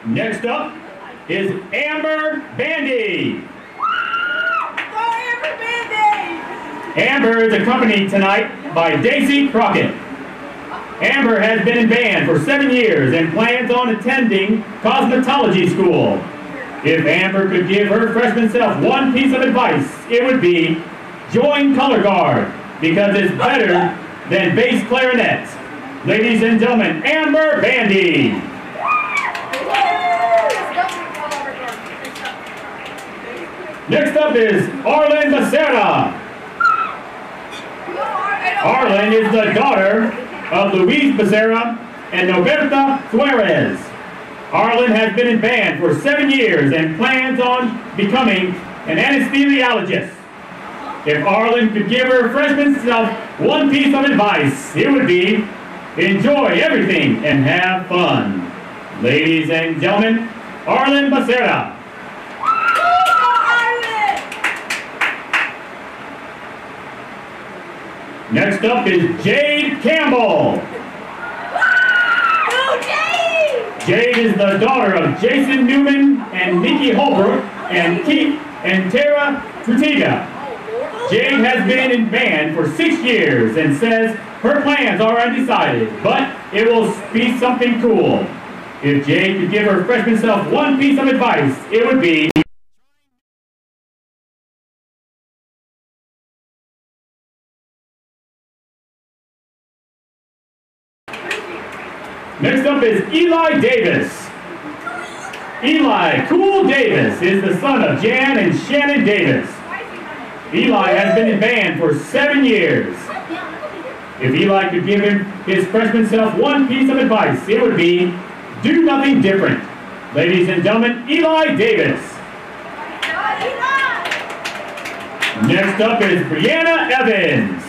Next up is Amber Bandy. Amber is accompanied tonight by Daisy Crockett. Amber has been in band for 7 years and plans on attending cosmetology school. If Amber could give her freshman self one piece of advice, it would be join color guard because it's better than bass clarinet. Ladies and gentlemen, Amber Bandy. Next up is Arlen Becerra. Arlen is the daughter of Luis Becerra and Noberta Suarez. Arlen has been in band for 7 years and plans on becoming an anesthesiologist. If Arlen could give her freshman self one piece of advice, it would be enjoy everything and have fun. Ladies and gentlemen, Arlen Becerra. Next up is Jade Campbell. Jade is the daughter of Jason Newman and Nikki Holbrook and Keith and Tara Trutiga. Jade has been in band for 6 years and says her plans are undecided, but it will be something cool. If Jade could give her freshman self one piece of advice, it would be Next up is Eli Davis. Eli Cool Davis is the son of Jan and Shannon Davis. Eli has been in band for 7 years. If Eli could give him his freshman self one piece of advice, it would be do nothing different. Ladies and gentlemen, Eli Davis. Next up is Brianna Evans.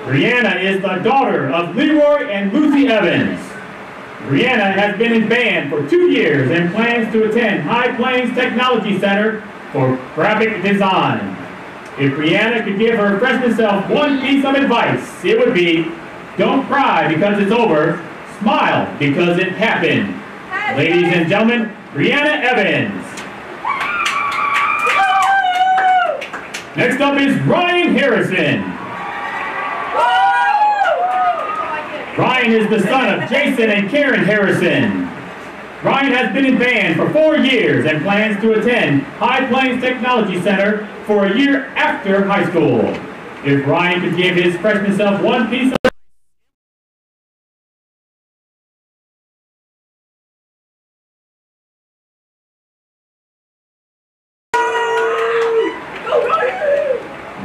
Brianna is the daughter of Leroy and Lucy Evans. Brianna has been in band for 2 years and plans to attend High Plains Technology Center for graphic design. If Brianna could give her freshman self one piece of advice, it would be don't cry because it's over, smile because it happened. Ladies and gentlemen, Brianna Evans. Next up is Ryan Harrison. Ryan is the son of Jason and Karen Harrison. Ryan has been in band for 4 years and plans to attend High Plains Technology Center for a year after high school. If Ryan could give his freshman self one piece of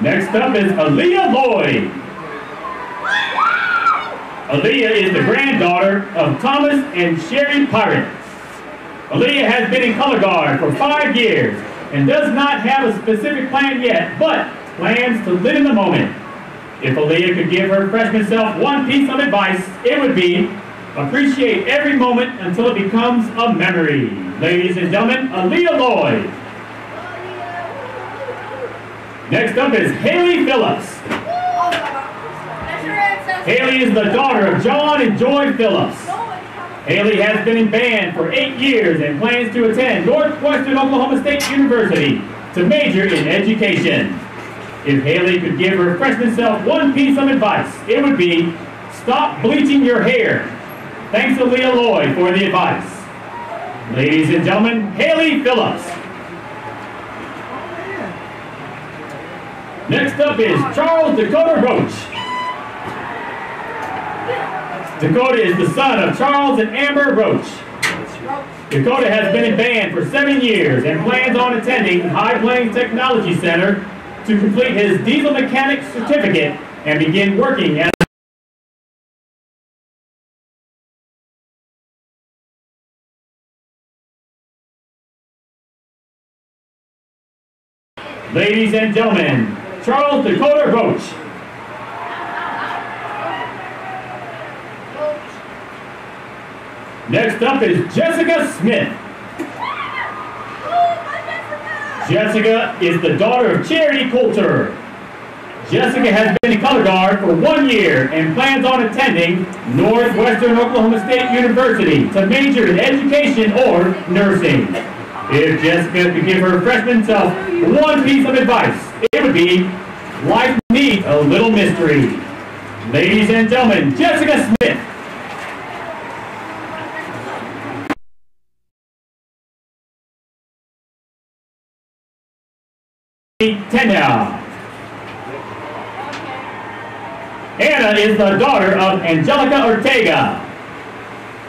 Next up is Aaliyah Lloyd. Aaliyah is the granddaughter of Thomas and Sherry Pirate. Aaliyah has been in color guard for 5 years and does not have a specific plan yet, but plans to live in the moment. If Aaliyah could give her freshman self one piece of advice, it would be appreciate every moment until it becomes a memory. Ladies and gentlemen, Aaliyah Lloyd. Next up is Haley Phillips. Haley is the daughter of John and Joy Phillips. Haley has been in band for 8 years and plans to attend Northwestern Oklahoma State University to major in education. If Haley could give her freshman self one piece of advice, it would be stop bleaching your hair. Thanks to Aaliyah Lloyd for the advice. Ladies and gentlemen, Haley Phillips. Next up is Charles Dakota Roach. Dakota is the son of Charles and Amber Roach. Dakota has been in band for 7 years and plans on attending High Plains Technology Center to complete his diesel mechanic certificate and begin working as Ladies and gentlemen, Charles Dakota Roach. Next up is Jessica Smith. Jessica is the daughter of Charity Coulter. Jessica has been a color guard for 1 year and plans on attending Northwestern Oklahoma State University to major in education or nursing. If Jessica could give her freshman self one piece of advice, it would be, life needs a little mystery. Ladies and gentlemen, Jessica Smith. Tenya. Anna is the daughter of Angelica Ortega.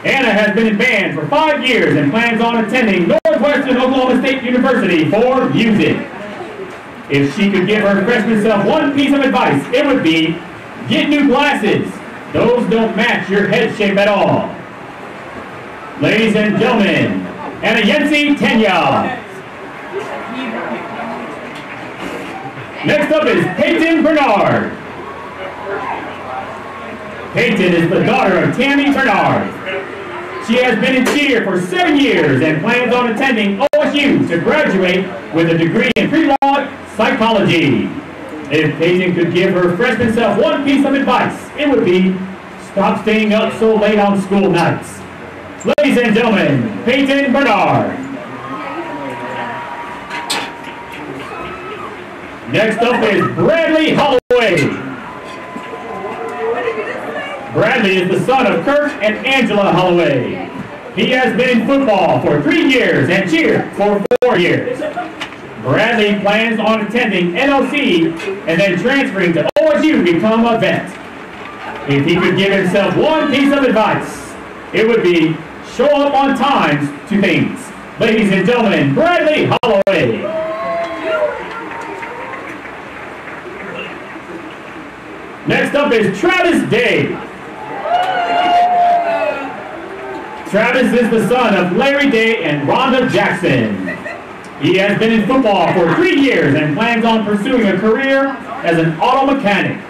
Anna has been in band for 5 years and plans on attending Northwestern Oklahoma State University for music. If she could give her freshman self one piece of advice, it would be, get new glasses. Those don't match your head shape at all. Ladies and gentlemen, Anna Yensi Tenya. Next up is Peyton Bernard. Peyton is the daughter of Tammy Bernard. She has been in cheer for 7 years and plans on attending OSU to graduate with a degree in pre-law psychology. If Peyton could give her freshman self one piece of advice, it would be, stop staying up so late on school nights. Ladies and gentlemen, Peyton Bernard. Next up is Bradley Holloway. Bradley is the son of Kirk and Angela Holloway. He has been in football for 3 years and cheer for 4 years. Bradley plans on attending NOC and then transferring to OSU to become a vet. If he could give himself one piece of advice, it would be, show up on time to things. Ladies and gentlemen, Bradley Holloway. Next up is Travis Day. Travis is the son of Larry Day and Rhonda Jackson. He has been in football for 3 years and plans on pursuing a career as an auto mechanic.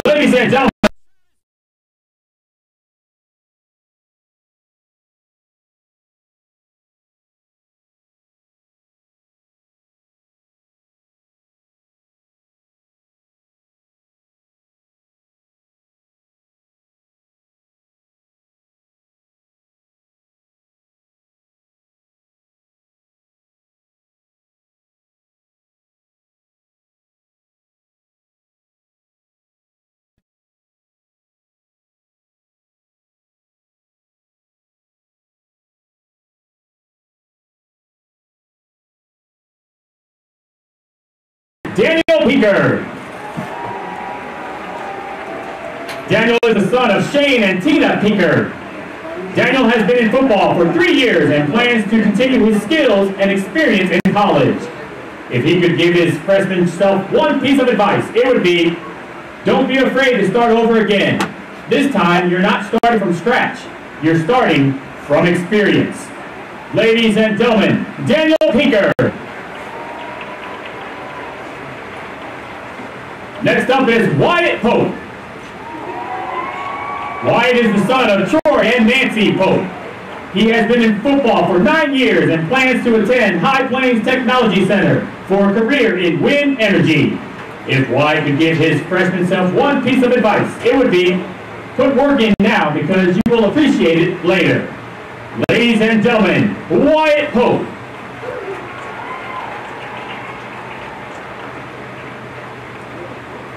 Ladies and gentlemen, Daniel Peaker. Daniel is the son of Shane and Tina Peaker. Daniel has been in football for 3 years and plans to continue his skills and experience in college. If he could give his freshman self one piece of advice, it would be, don't be afraid to start over again. This time, you're not starting from scratch. You're starting from experience. Ladies and gentlemen, Daniel Peaker. Next up is Wyatt Pope. Wyatt is the son of Troy and Nancy Pope. He has been in football for 9 years and plans to attend High Plains Technology Center for a career in wind energy. If Wyatt could give his freshman self one piece of advice, it would be, put work in now because you will appreciate it later. Ladies and gentlemen, Wyatt Pope.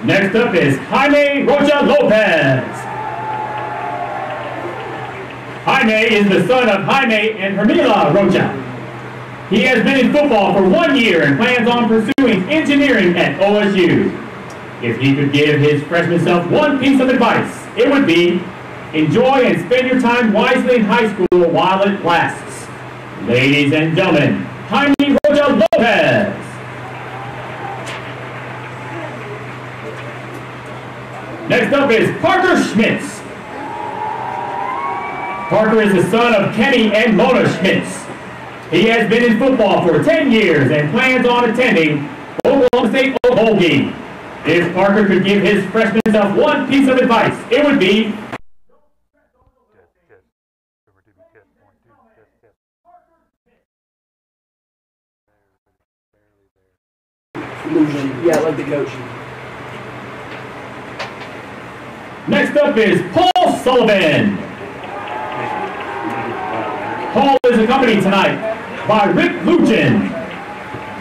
Next up is Jaime Rocha Lopez. Jaime is the son of Jaime and Hermila Rocha. He has been in football for 1 year and plans on pursuing engineering at OSU. If he could give his freshman self one piece of advice, it would be, enjoy and spend your time wisely in high school while it lasts. Ladies and gentlemen, Jaime Rocha Lopez. Next up is Parker Schmitz. Parker is the son of Kenny and Mona Schmitz. He has been in football for 10 years and plans on attending Oklahoma State Oklahoma. If Parker could give his freshman self one piece of advice, it would be, Yeah, like the coach. Next up is Paul Sullivan. Paul is accompanied tonight by Rick Luchin.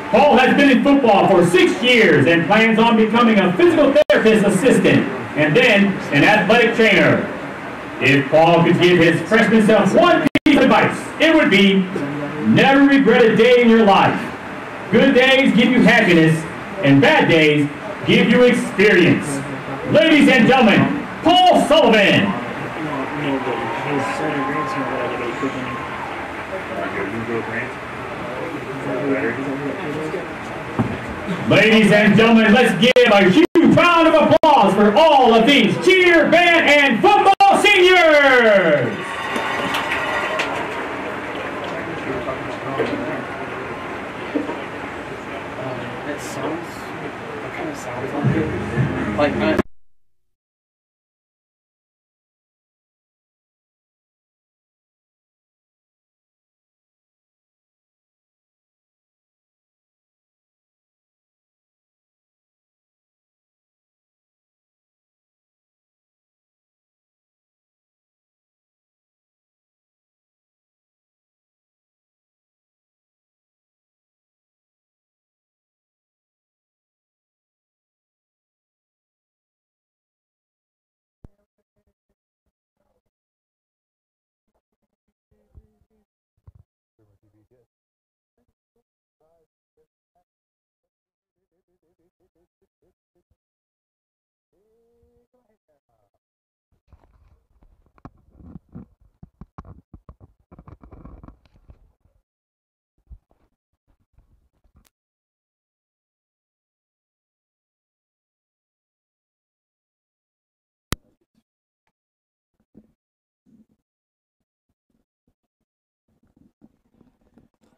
Paul has been in football for 6 years and plans on becoming a physical therapist assistant and then an athletic trainer. If Paul could give his freshman self one piece of advice, it would be never regret a day in your life. Good days give you happiness, and bad days give you experience. Ladies and gentlemen, Paul Sullivan. Ladies and gentlemen, let's give a huge round of applause for all of these cheer, band, and football seniors! That sounds, what kind of sounds like it?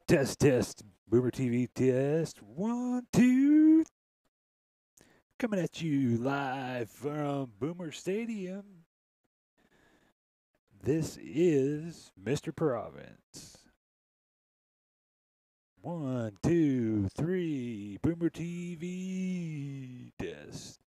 Test. Boomer TV test. 1, 2. Coming at you live from Boomer Stadium. This is Mr. Province. 1, 2, 3. Boomer TV test.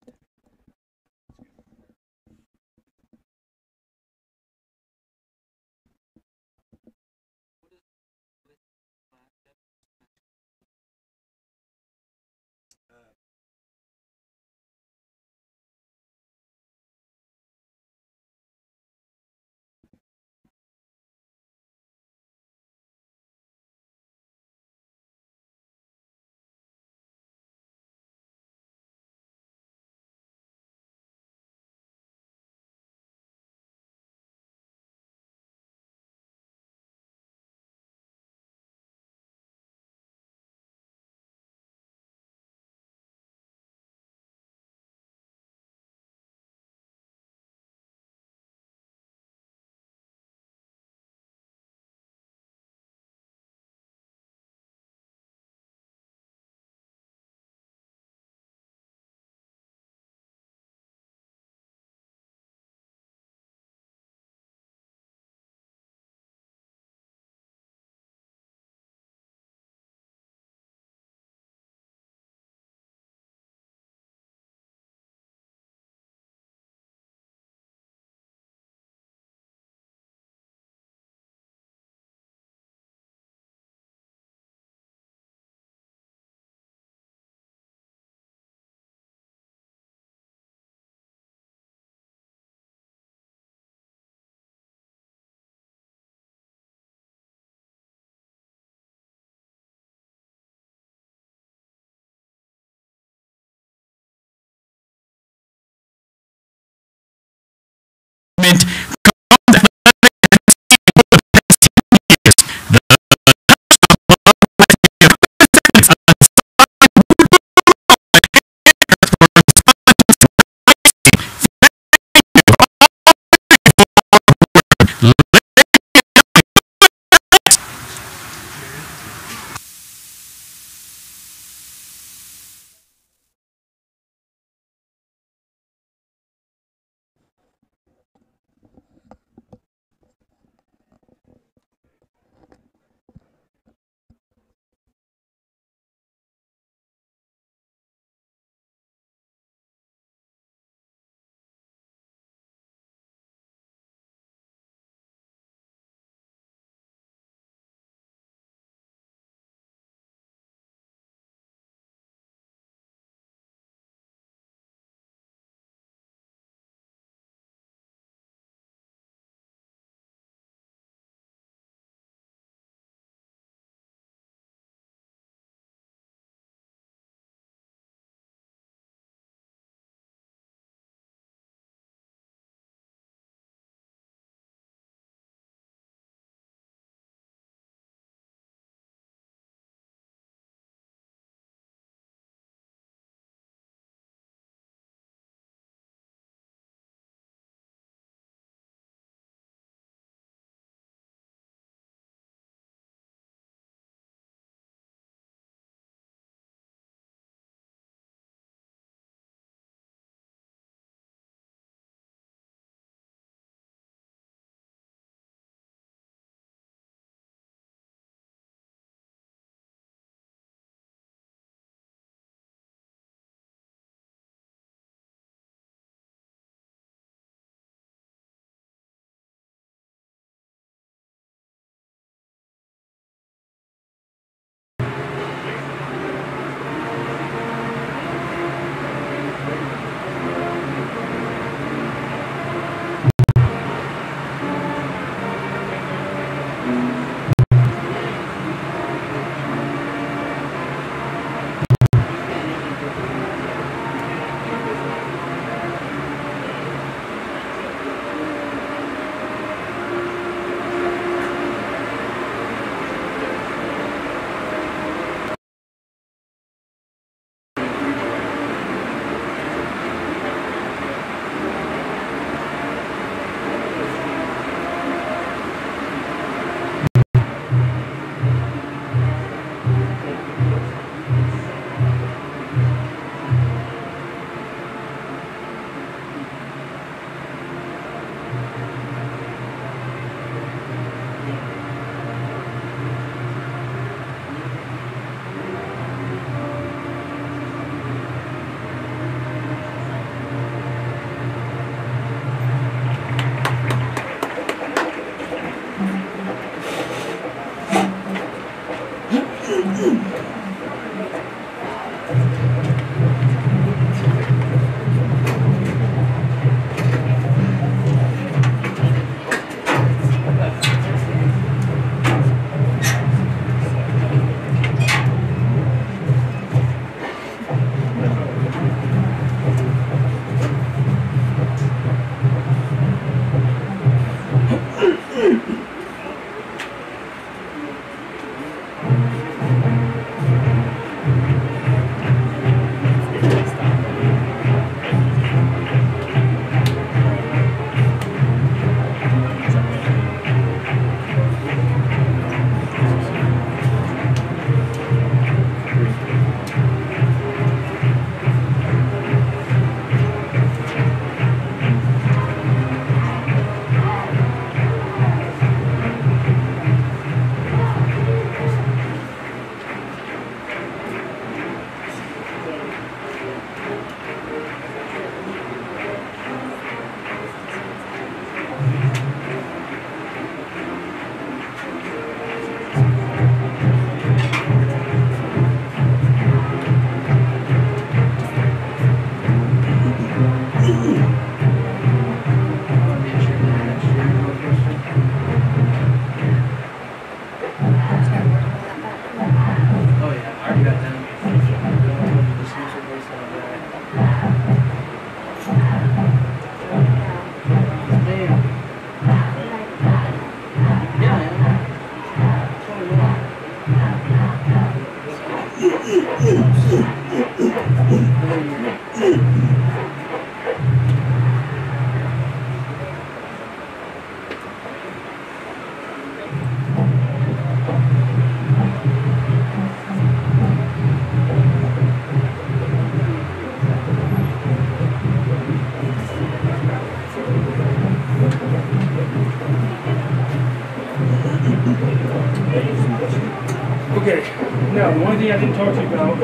Yeah, the one thing I didn't talk to you about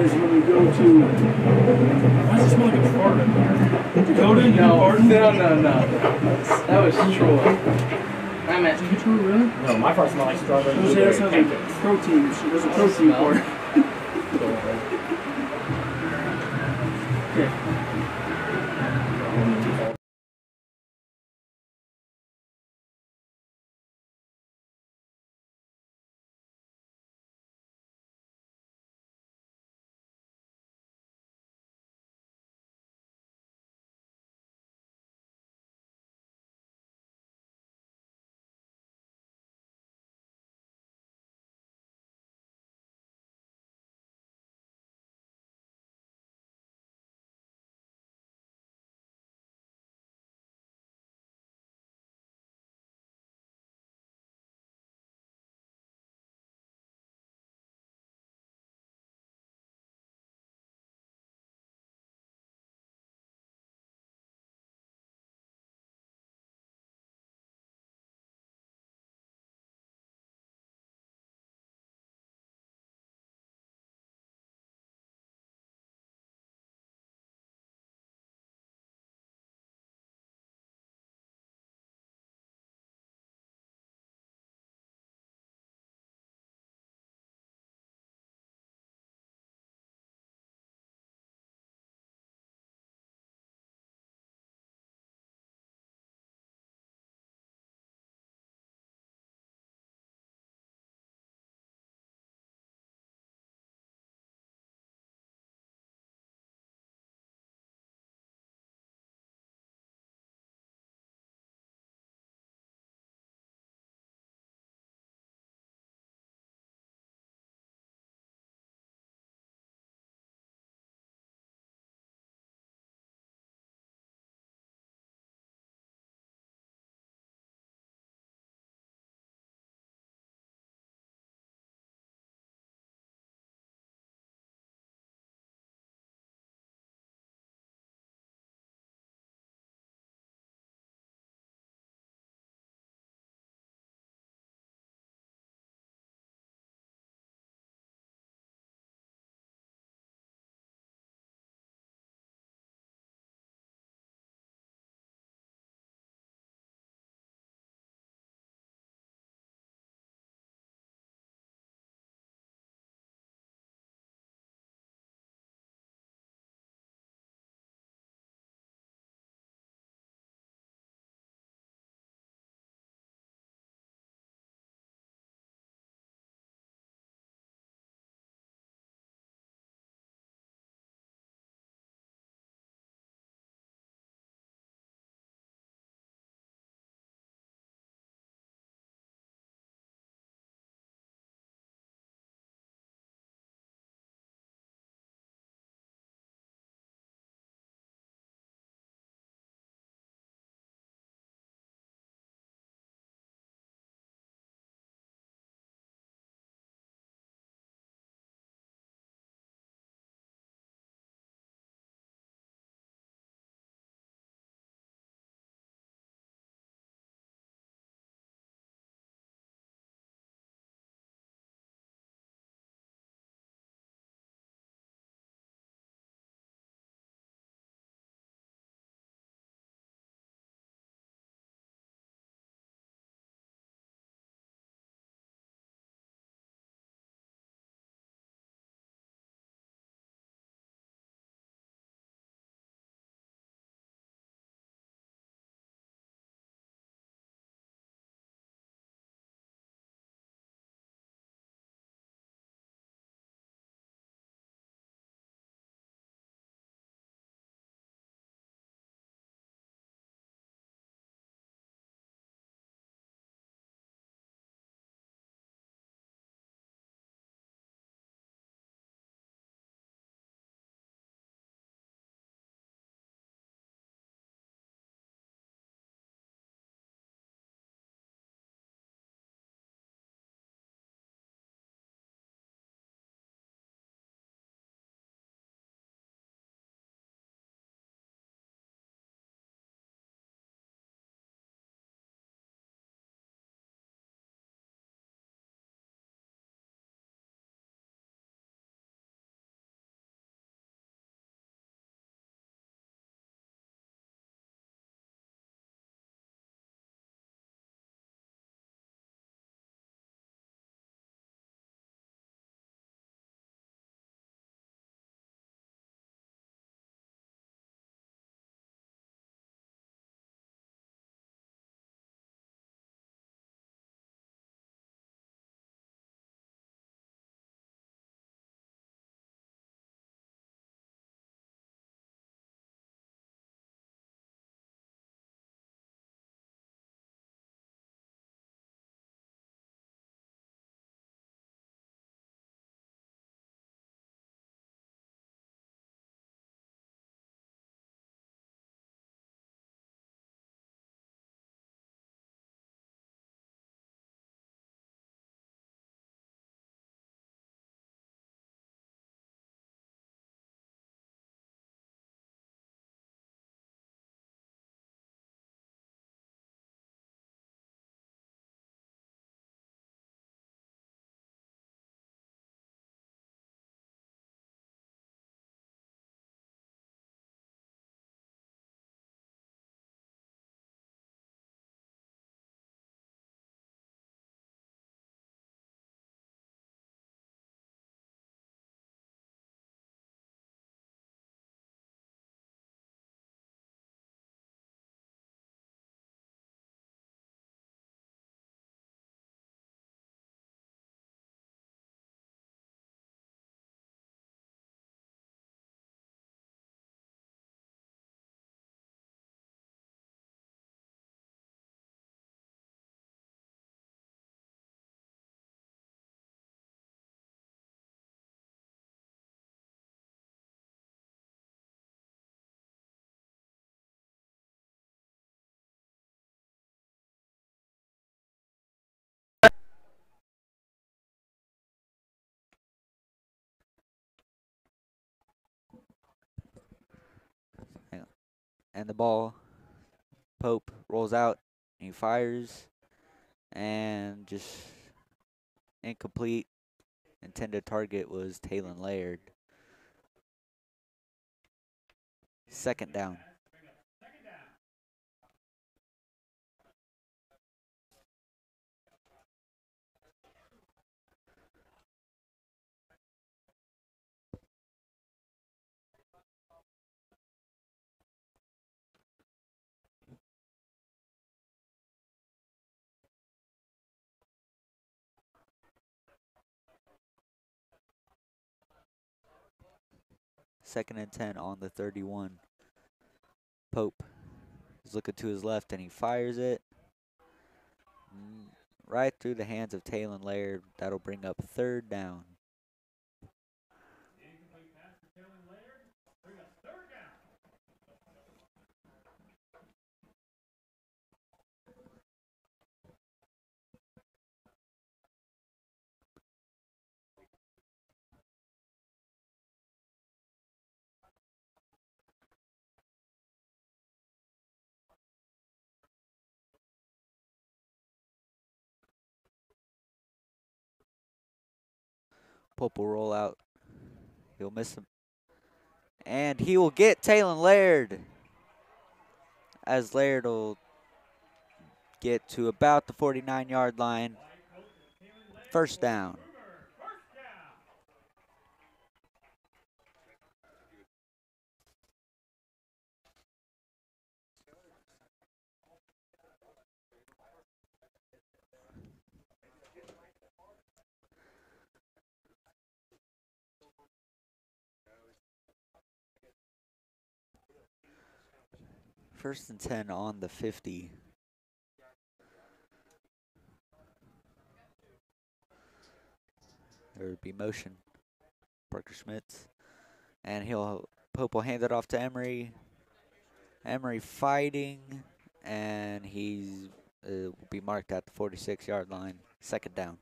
is when we go to. Why does it smell like a fart up here? Dakota, you farting? No. That was Troy. I'm at. Did you Troy really? No, my fart smells like strawberry. Those blueberry sounds like pancakes. protein. There's a protein Smell. part. Okay. And the ball, Pope rolls out, and he fires, and just incomplete. Intended target was Talon Laird. Second down. Second and 10 on the 31. Pope is looking to his left, and he fires it right through the hands of Talon Laird. That'll bring up third down. Pope will roll out. He'll miss him. And he will get Talon Laird, as Laird will get to about the 49-yard line. First down. First and 10 on the 50. There would be motion. Parker Schmitz. And Pope will hand it off to Emery. Emery fighting. And he's will be marked at the 46-yard line. Second down.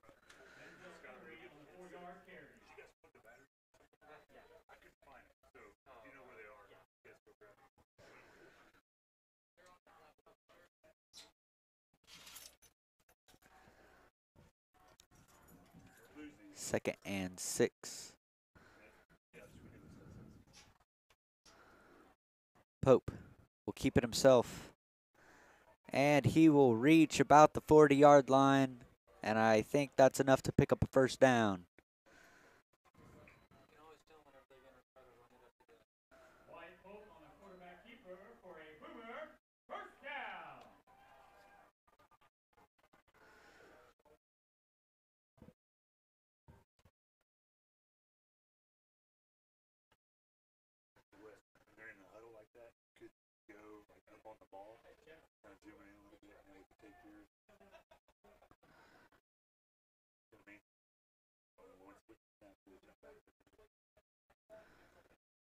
Second and 6. Pope will keep it himself. And he will reach about the 40-yard line. And I think that's enough to pick up a first down.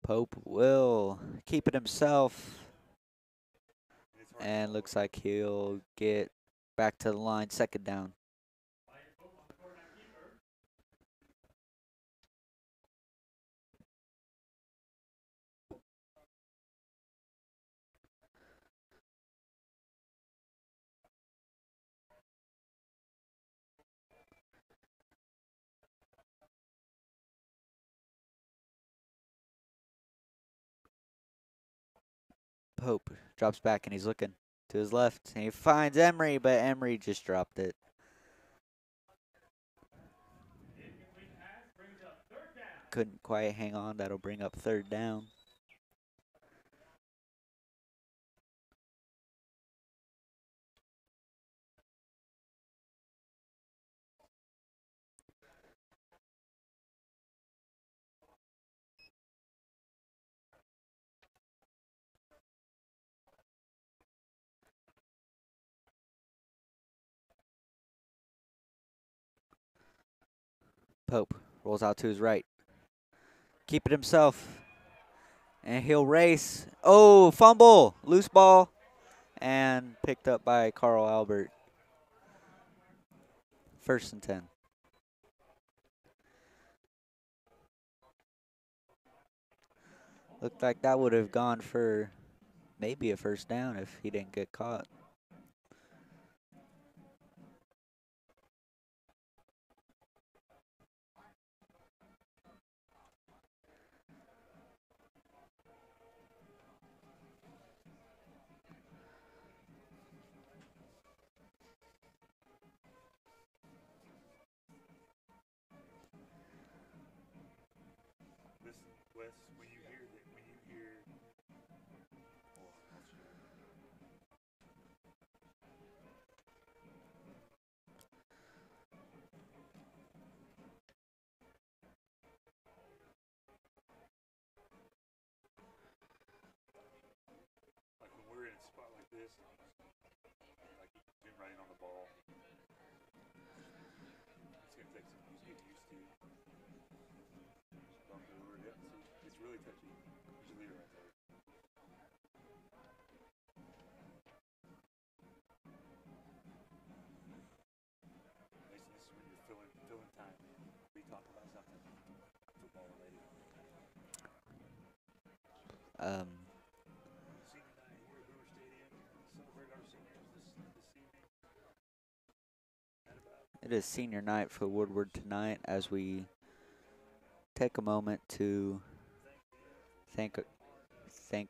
Pope will keep it himself. And looks like he'll get back to the line. Second down. Pope drops back and he's looking to his left. And he finds Emery, but Emery just dropped it. Couldn't quite hang on. That'll bring up third down. Pope rolls out to his right. Keep it himself. And he'll race. Oh, fumble. Loose ball. And picked up by Carl Albert. First and 10. Looked like that would have gone for maybe a first down if he didn't get caught. It is senior night for Woodward tonight as we take a moment to thank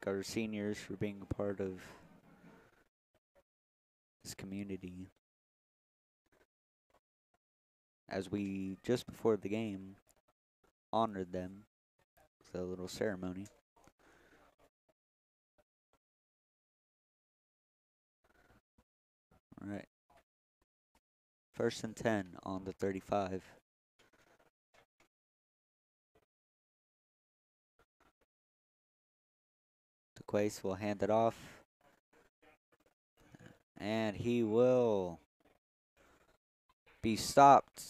our seniors for being a part of this community. As we, just before the game, honored them with a little ceremony. All right. 1st and 10 on the 35. DeQuace will hand it off. And he will be stopped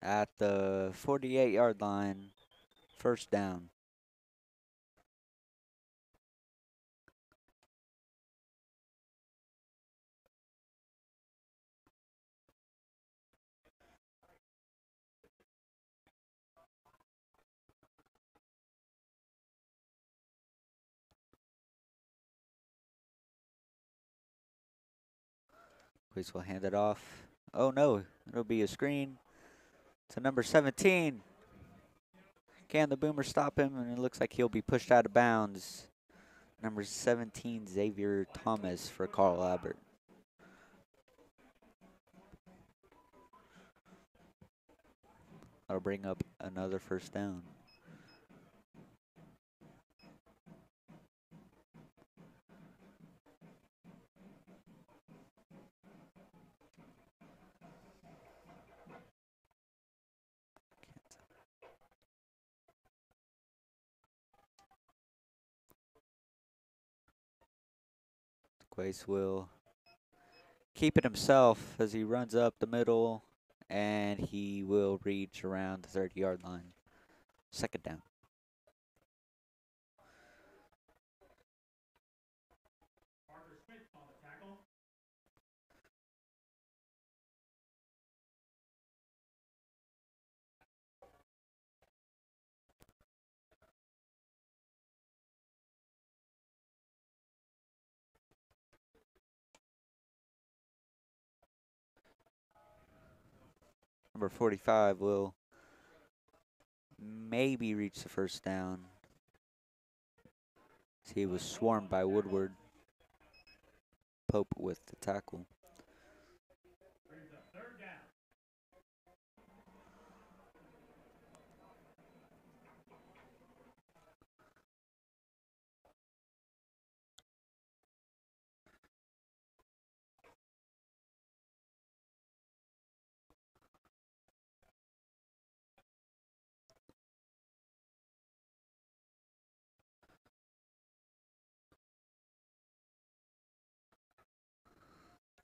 at the 48-yard line. First down. Quace will hand it off. Oh no, it'll be a screen to number 17. Can the Boomer stop him? And it looks like he'll be pushed out of bounds. Number 17, Xavier Thomas for Carl Albert. That'll bring up another first down. Quace will keep it himself as he runs up the middle, and he will reach around the 30-yard line. Second down. Schmitz on the tackle. Number 45 will maybe reach the first down. He was swarmed by Woodward. Pope with the tackle. Brings up third down.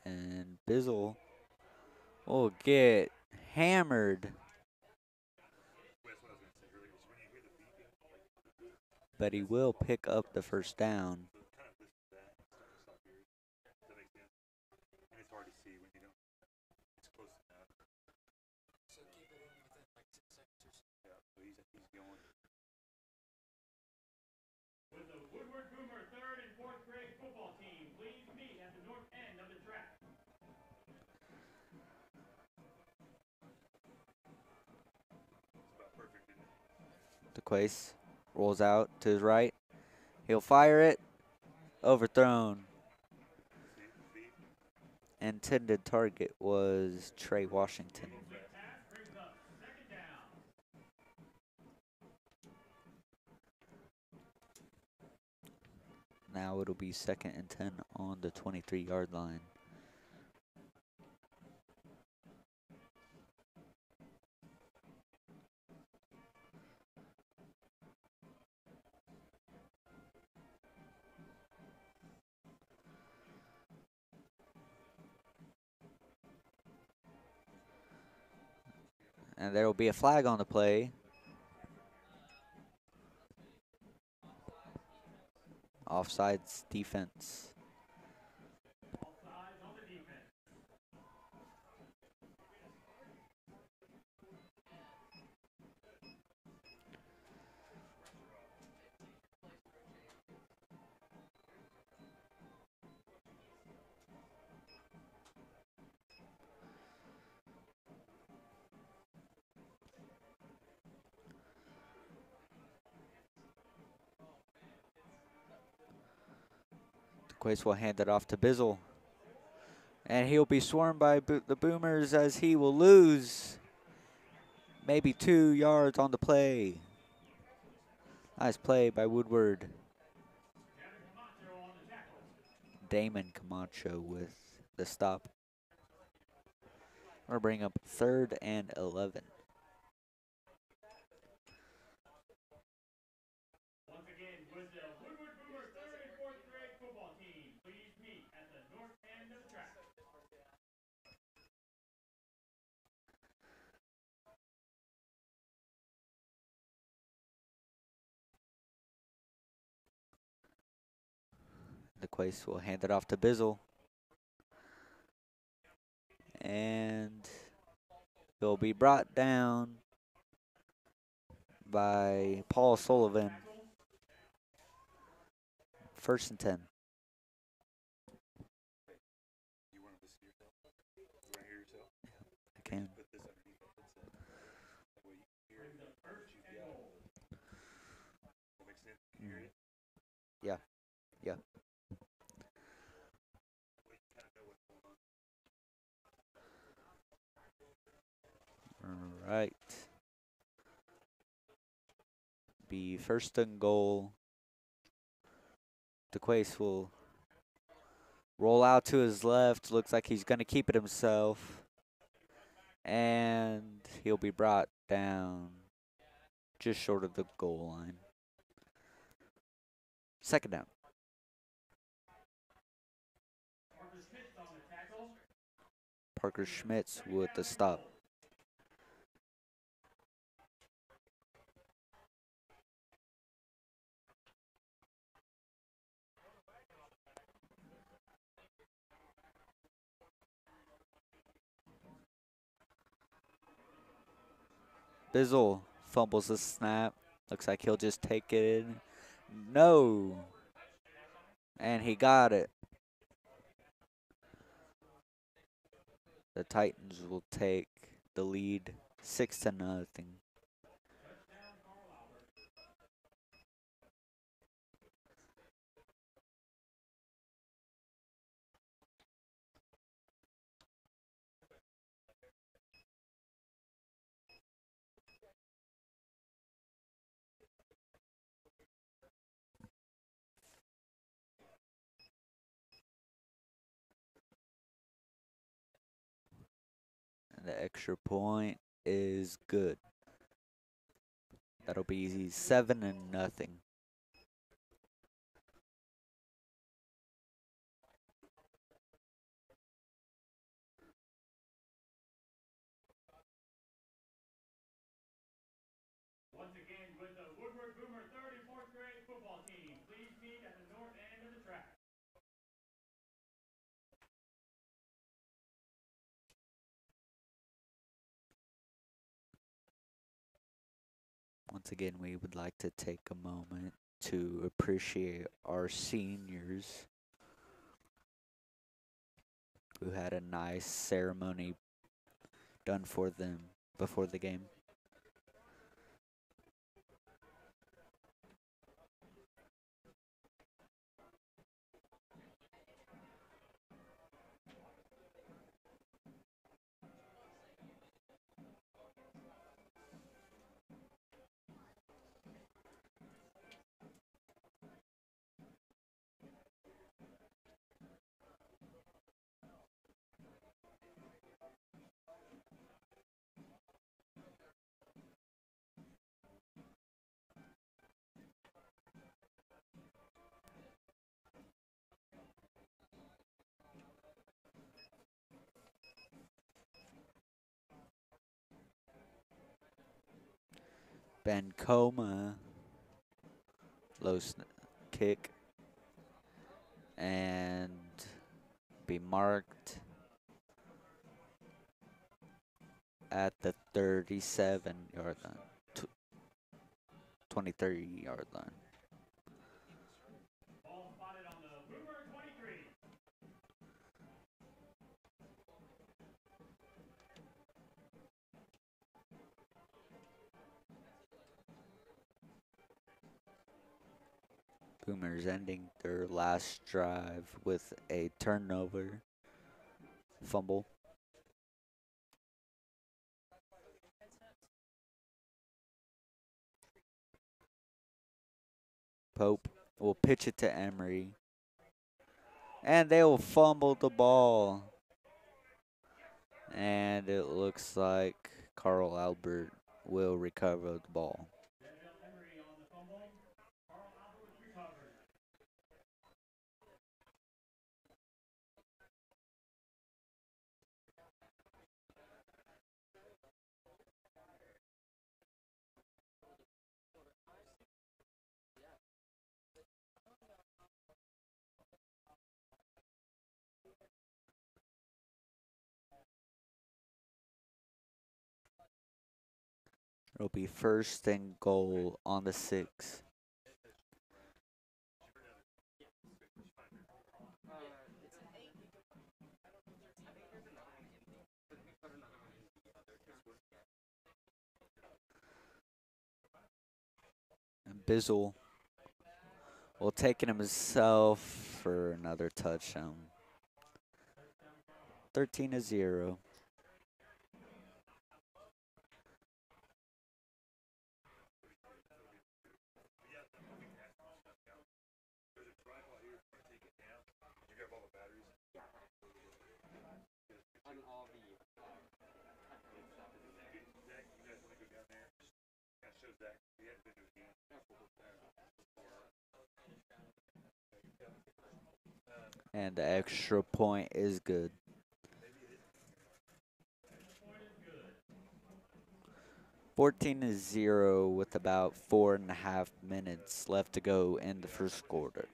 And Bizzle will get hammered. But he will pick up the first down. With the Woodward Boomer 3rd and 4th grade football DeQuace rolls out to his right. He'll fire it. Overthrown. Intended target was Trey Washington. Now it'll be 2nd and 10 on the 23-yard line. And there will be a flag on the play. Offsides defense. DeQuace will hand it off to Bizzle. And he'll be swarmed by the Boomers as he will lose maybe 2 yards on the play. Nice play by Woodward. Damon Camacho with the stop. We're bringing up 3rd and 11. Once again, with the Woodward Boomer 3rd and 4th grade football team, please meet at the north end of the track. DeQuace will hand it off to Bizzle. And he'll be brought down by Paul Sullivan. 1st and 10. I can. Yeah. Yeah. All right. Be 1st and goal. DeQuace will roll out to his left. Looks like he's going to keep it himself. And he'll be brought down just short of the goal line. 2nd down. Parker Schmitz with the stop. Bizzle fumbles the snap. Looks like he'll just take it in. No. And he got it. The Titans will take the lead 6-0. The extra point is good. That'll be 7-0. Once again, with the Woodward Boomer 3rd and 4th grade football team, please meet at the north end of the track. Once again, we would like to take a moment to appreciate our seniors who had a nice ceremony done for them before the game. Bencoma. Low kick. And be marked at the 37-yard line. 23-yard line. Ball spotted on the Boomer 23. Boomers ending their last drive with a turnover, fumble. Pope will pitch it to Emery. And they will fumble the ball. And it looks like Carl Albert will recover the ball. It'll be 1st and goal on the 6. And Bizzle will take it himself for another touchdown. 13-0. And the extra point is good. 14-0 with about 4.5 minutes left to go in the first quarter.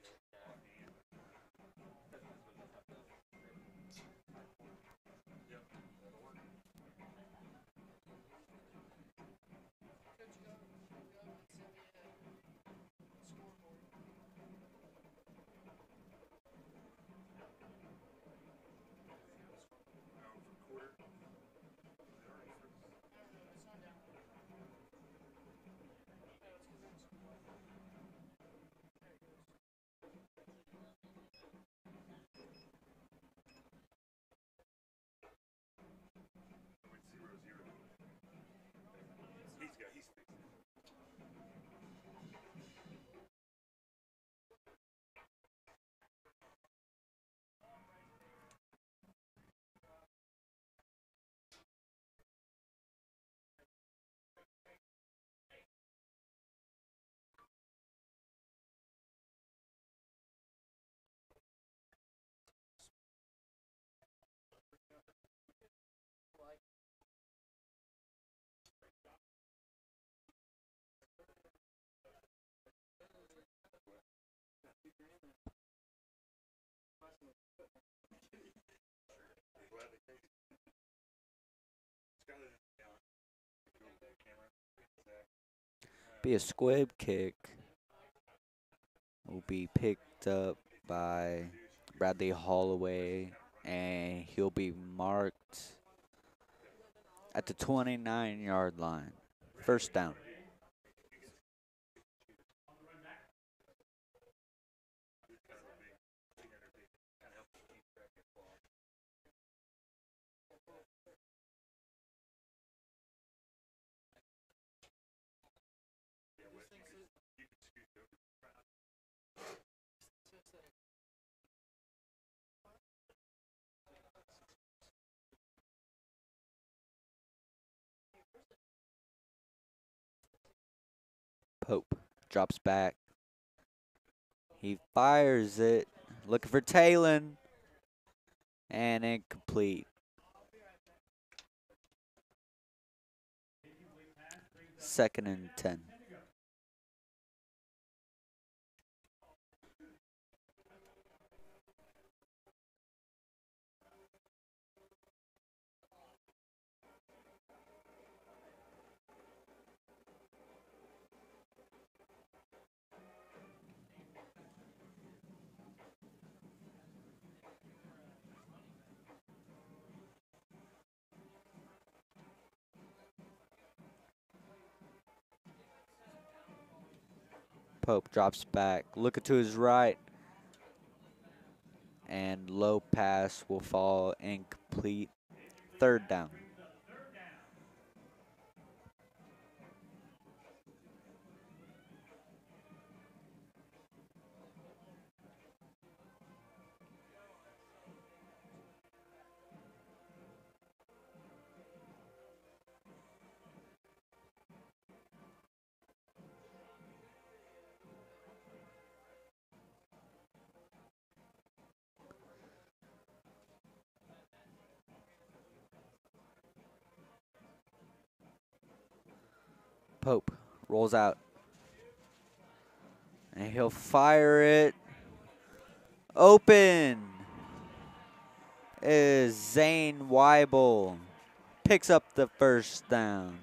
Be a squib kick. Will be picked up by Bradley Holloway, and he'll be marked at the 29-yard line. 1st down. Pope drops back. He fires it. Looking for Talon. And incomplete. 2nd and 10. Pope drops back, looking to his right, and low pass will fall incomplete. 3rd down. Pope rolls out. And he'll fire it. Open is Zane Weibel. Picks up the 1st down.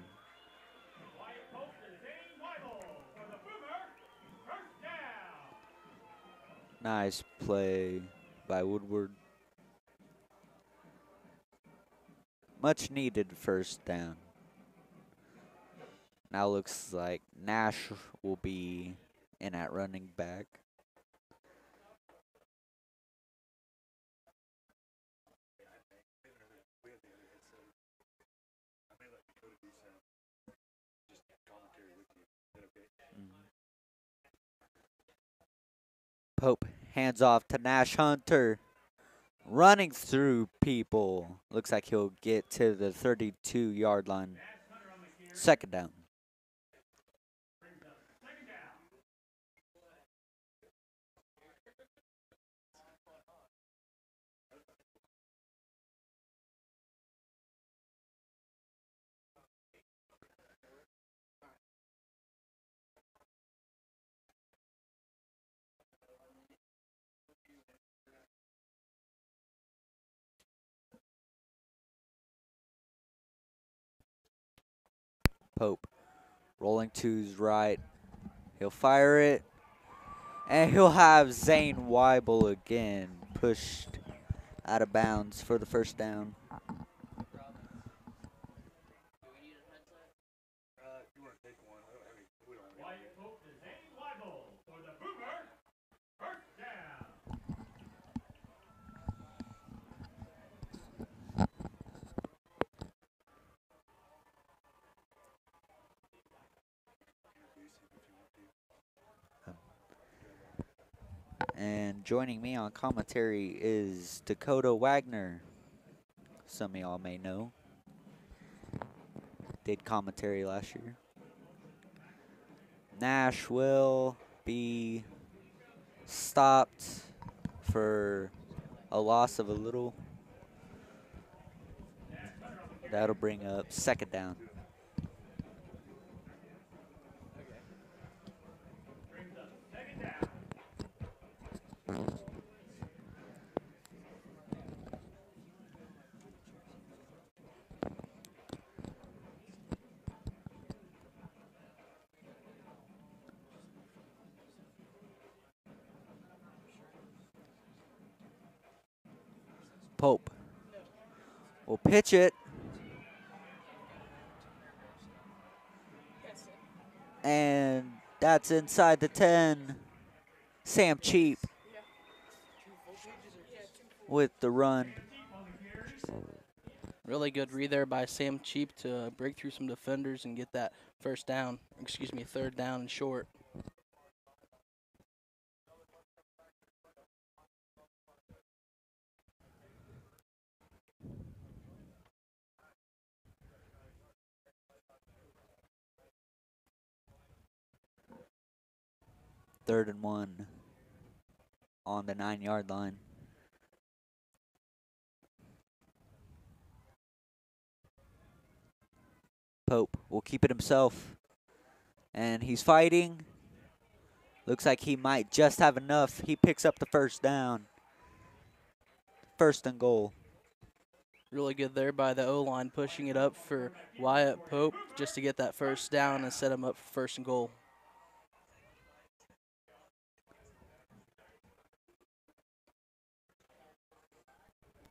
Nice play by Woodward. Much needed 1st down. Now looks like Nash will be in at running back. Pope hands off to Nash Hunter. Running through people. Looks like he'll get to the 32-yard line. 2nd down. Pope rolling to his right. He'll fire it. And he'll have Zane Weibel again pushed out of bounds for the 1st down. And joining me on commentary is Dakota Wagner. Some of y'all may know. Did commentary last year. Nash will be stopped for a loss of a little. That'll bring up 2nd down. Pope will pitch it. And that's inside the 10. Sam Cheap with the run. Really good read there by Sam Cheap to break through some defenders and get that 1st down, 3rd down and short. Third and 1 on the 9-yard line. Pope will keep it himself. And he's fighting. Looks like he might just have enough. He picks up the first down. 1st and goal. Really good there by the O-line, pushing it up for Wyatt Pope just to get that first down and set him up for 1st and goal.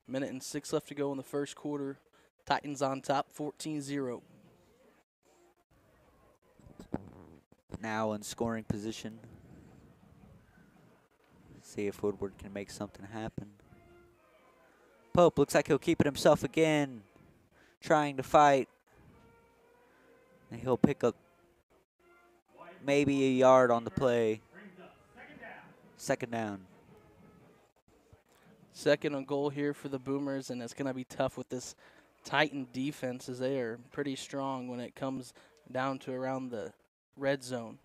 Minute and 6 left to go in the 1st quarter. Titans on top, 14-0. Now in scoring position. See if Woodward can make something happen. Pope looks like he'll keep it himself again. Trying to fight. And he'll pick up maybe a yard on the play. 2nd down. 2nd and goal here for the Boomers, and it's going to be tough with this Titan defense as they are pretty strong when it comes down to around the red zone.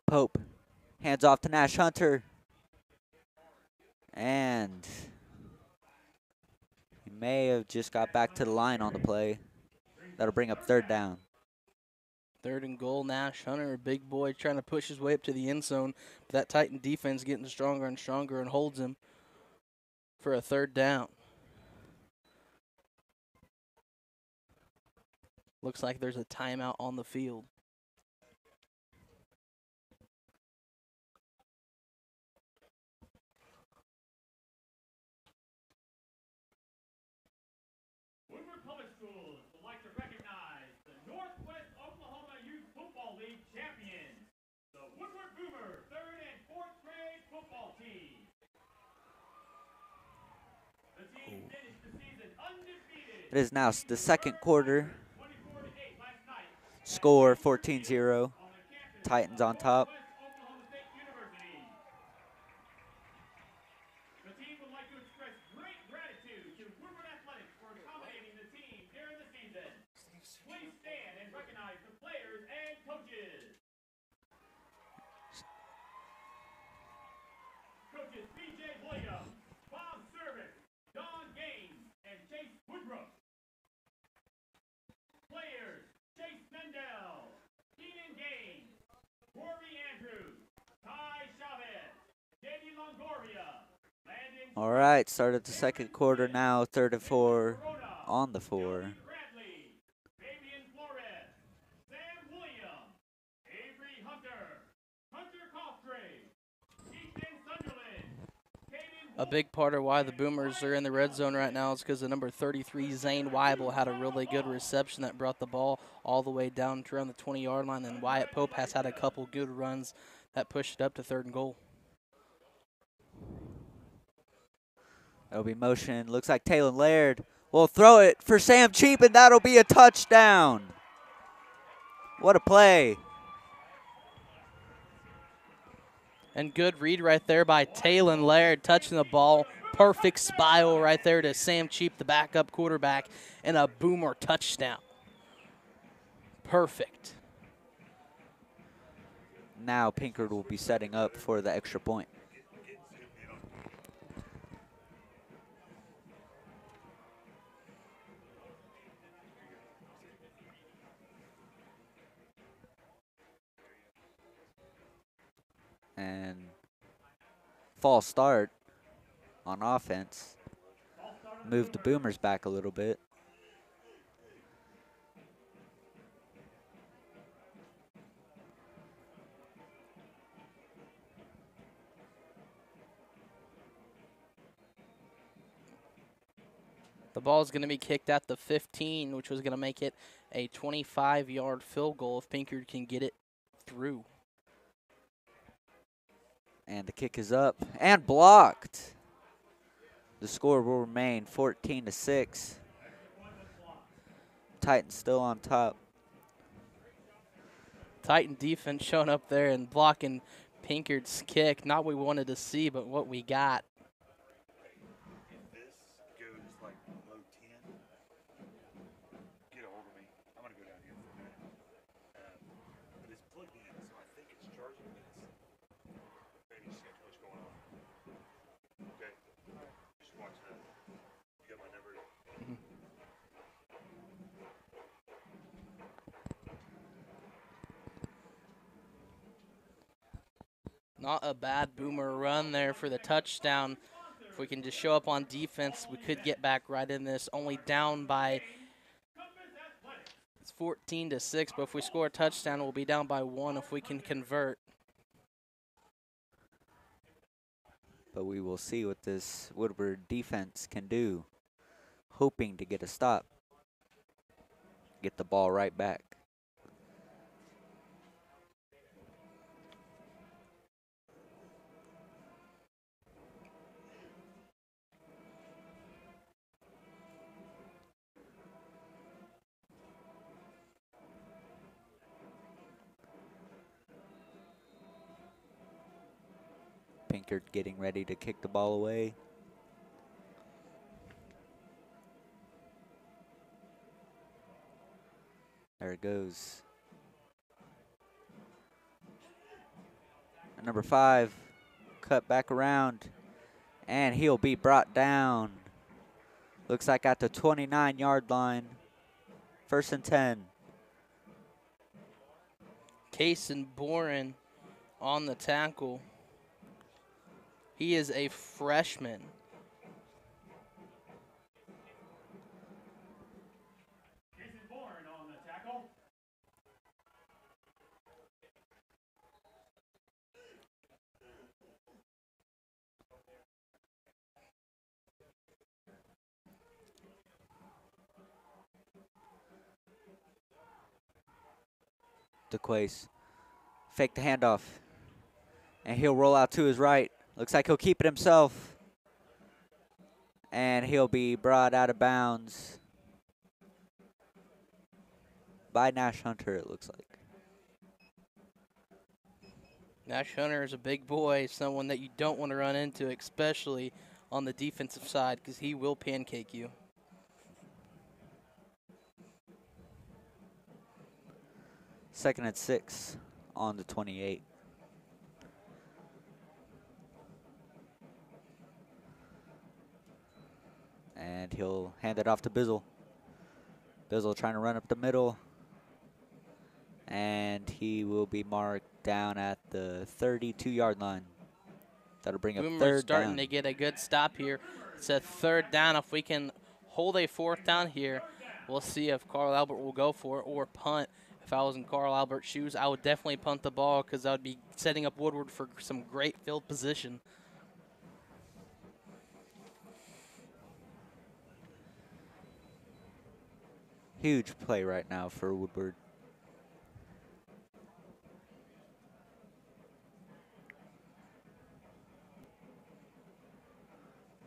Pope hands off to Nash Hunter. And he may have just got back to the line on the play. That'll bring up 3rd down. 3rd and goal, Nash Hunter, a big boy trying to push his way up to the end zone. But that Titan defense getting stronger and stronger and holds him for a 3rd down. Looks like there's a timeout on the field. Woodward Public Schools would like to recognize the Northwest Oklahoma Youth Football League champions, the Woodward Boomer 3rd and 4th grade football team. The team finished the season undefeated. It is now the 2nd quarter. 24-8 last night. Score 14-0. Titans on top. Oklahoma State University. The team would like to express great gratitude to Woodward Athletics for accommodating the team during the season. Please stand and recognize the players and coaches. Coaches B.J. Williams, Bob Service, Don Gaines, and Chase Woodruff. Players, Chase Mendel, Keenan Gaines, Rory Andrews, Ty Chavez, Danny Longoria, Landon. All right, start of the 2nd quarter now. 3rd and 4 on the 4. Bradley, Fabian Flores, Sam Williams, Avery Hunter, Hunter Cosgrave, Ethan Sunderland, Caden A big part of why the Boomers are in the red zone right now is because the number 33, Zane Weibel, had a really good reception that brought the ball all the way down to around the 20-yard line. And Wyatt Pope has had a couple good runs that pushed it up to 3rd and goal. That'll be motion. Looks like Taylor Laird will throw it for Sam Cheap, and that'll be a touchdown. What a play. And good read right there by Taylon Laird, touching the ball. Perfect spiral right there to Sam Cheap, the backup quarterback, and a Boomer touchdown. Perfect. Now Pinkard will be setting up for the extra point. And false start on offense. Move the Boomers back a little bit. The ball is going to be kicked at the 15, which was going to make it a 25-yard field goal if Pinkard can get it through. And the kick is up and blocked. The score will remain 14-6. Titans still on top. Titan defense showing up there and blocking Pinkard's kick. Not what we wanted to see, but what we got. If this goes like below 10, get a hold of me. I'm going to go down here for a minute. But it's plugged in, so I think it's charging, but it's maybe just got too much going on. Not a bad Boomer run there for the touchdown. If we can just show up on defense, we could get back right in this. Only down by, it's 14-6, but if we score a touchdown, we'll be down by 1 if we can convert. But we will see what this Woodward defense can do. Hoping to get a stop. Get the ball right back. Pinkard getting ready to kick the ball away. There it goes. And number 5, cut back around, and he'll be brought down. Looks like at the 29-yard line. 1st and 10. Kaysen Boren on the tackle. He is a freshman. DeQuace. Fake the handoff. And he'll roll out to his right. Looks like he'll keep it himself. And he'll be brought out of bounds by Nash Hunter, it looks like. Nash Hunter is a big boy, someone that you don't want to run into, especially on the defensive side, because he will pancake you. Second and 6 on the 28. And he'll hand it off to Bizzle. Bizzle trying to run up the middle. And he will be marked down at the 32-yard line. That'll bring up Boomer's third starting down. to get a good stop here. It's a 3rd down. If we can hold a 4th down here, we'll see if Carl Albert will go for it or punt. If I was in Carl Albert's shoes, I would definitely punt the ball because that would be setting up Woodward for some great field position. Huge play right now for Woodward.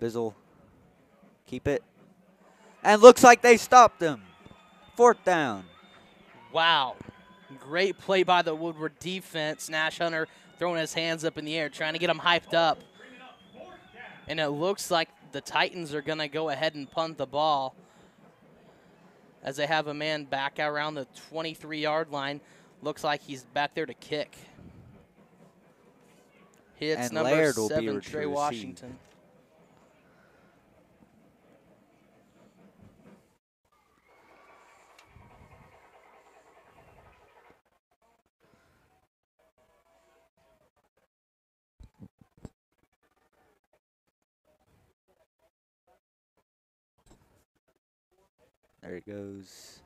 Bizzle, keep it. And looks like they stopped him. 4th down. Wow. Great play by the Woodward defense. Nash Hunter throwing his hands up in the air, trying to get him hyped up. And it looks like the Titans are going to go ahead and punt the ball as they have a man back around the 23-yard line. Looks like he's back there to kick. Hits And number Laird will be 7, to Trey receive. Washington. There it goes.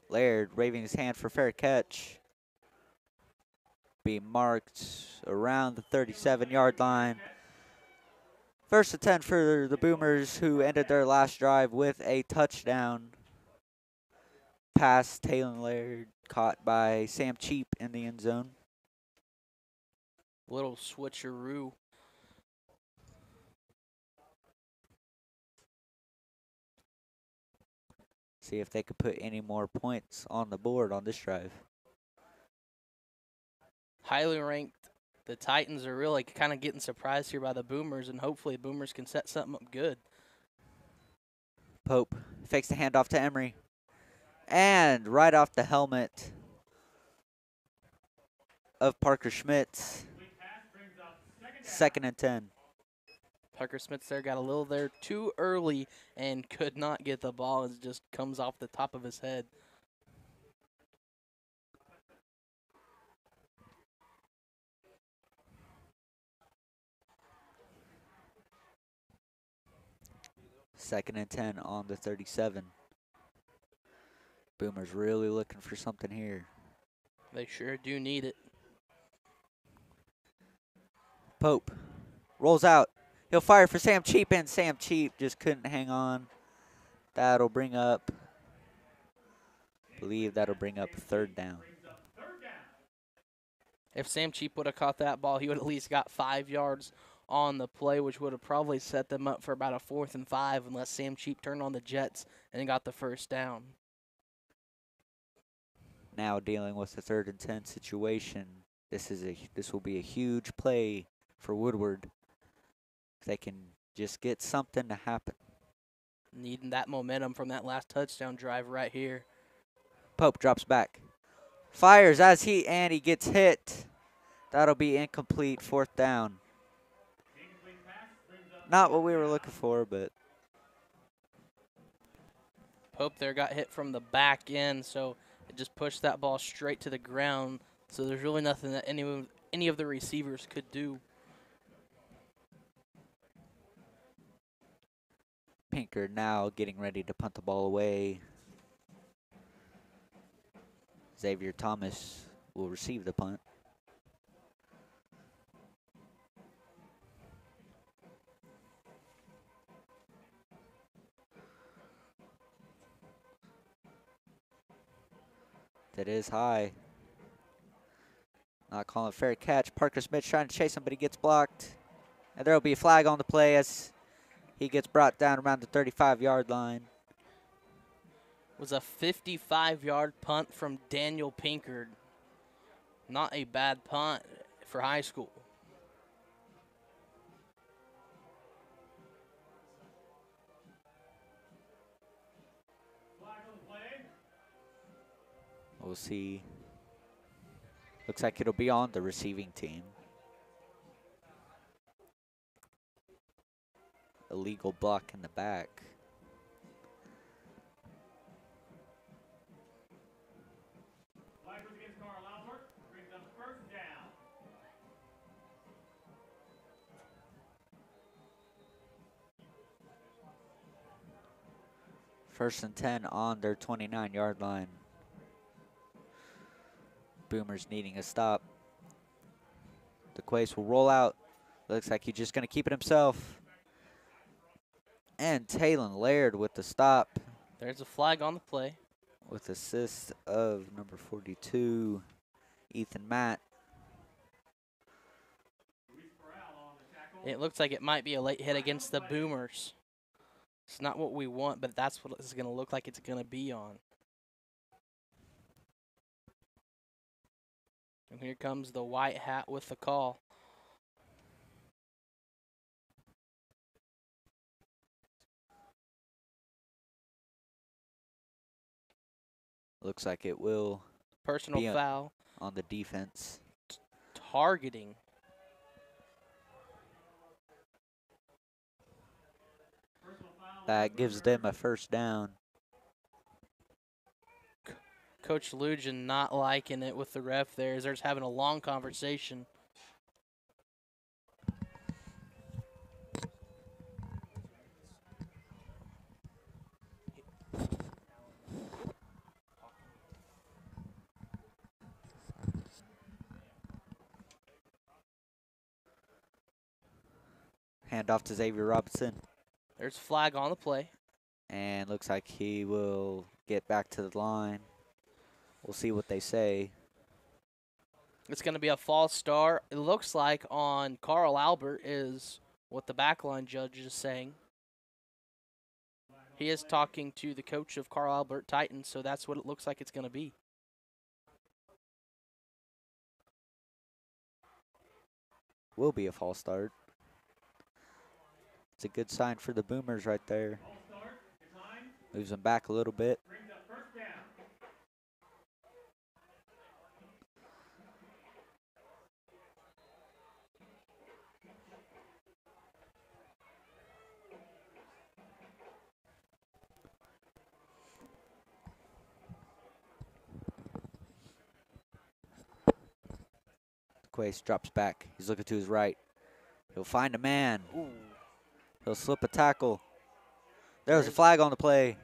Laird waving his hand for fair catch. Be marked around the 37-yard line. 1st and 10 for the Boomers, who ended their last drive with a touchdown. Pass Taylor Laird caught by Sam Cheap in the end zone. Little switcheroo. See if they could put any more points on the board on this drive. Highly ranked. The Titans are really kind of getting surprised here by the Boomers, and hopefully Boomers can set something up good. Pope fakes the handoff to Emery. And right off the helmet of Parker Schmitz. 2nd and 10. Parker Schmitz there got a little there too early and could not get the ball. It just comes off the top of his head. 2nd and 10 on the 37. Boomers really looking for something here. They sure do need it. Pope rolls out. He'll fire for Sam Cheap, and Sam Cheap just couldn't hang on. That'll bring up, I believe that'll bring up 3rd down. If Sam Cheap would have caught that ball, he would at least got 5 yards on the play, which would have probably set them up for about a 4th and 5 unless Sam Cheap turned on the Jets and got the 1st down. Now dealing with the 3rd and 10 situation. This will be a huge play for Woodward. If they can just get something to happen. Needing that momentum from that last touchdown drive right here. Pope drops back. Fires as he gets hit. That'll be incomplete, 4th down. Not what we were looking for, but. Pope there got hit from the back end, so it just pushed that ball straight to the ground. So there's really nothing that any of the receivers could do. Pinker now getting ready to punt the ball away. Xavier Thomas will receive the punt. That is high. Not calling a fair catch. Parker Schmitz trying to chase him, but he gets blocked. And there will be a flag on the play as he gets brought down around the 35-yard line. Was a 55-yard punt from Daniel Pinkard. Not a bad punt for high school. We'll see. Looks like it'll be on the receiving team. Illegal block in the back. First and 10 on their 29-yard line. Boomers needing a stop. DeQuace will roll out. Looks like he's just going to keep it himself. And Talon Laird with the stop. There's a flag on the play. With assist of number 42, Ethan Matt. It looks like it might be a late hit against the Boomers. It's not what we want, but that's what it's going to look like it's going to be on. And here comes the white hat with the call. Looks like it will Personal foul. On the defense. Targeting. That gives them a 1st down. Coach Lujan not liking it with the ref there as they're just having a long conversation. Hand off to Xavier Robinson. There's a flag on the play. And looks like he will get back to the line. We'll see what they say. It's going to be a false start. It looks like on Carl Albert is what the backline judge is saying. He is talking to the coach of Carl Albert Titans, so that's what it looks like it's going to be. Will be a false start. It's a good sign for the Boomers right there. Moves them back a little bit. Quace drops back. He's looking to his right. He'll find a man. Ooh. He'll slip a tackle. There was a flag on the play.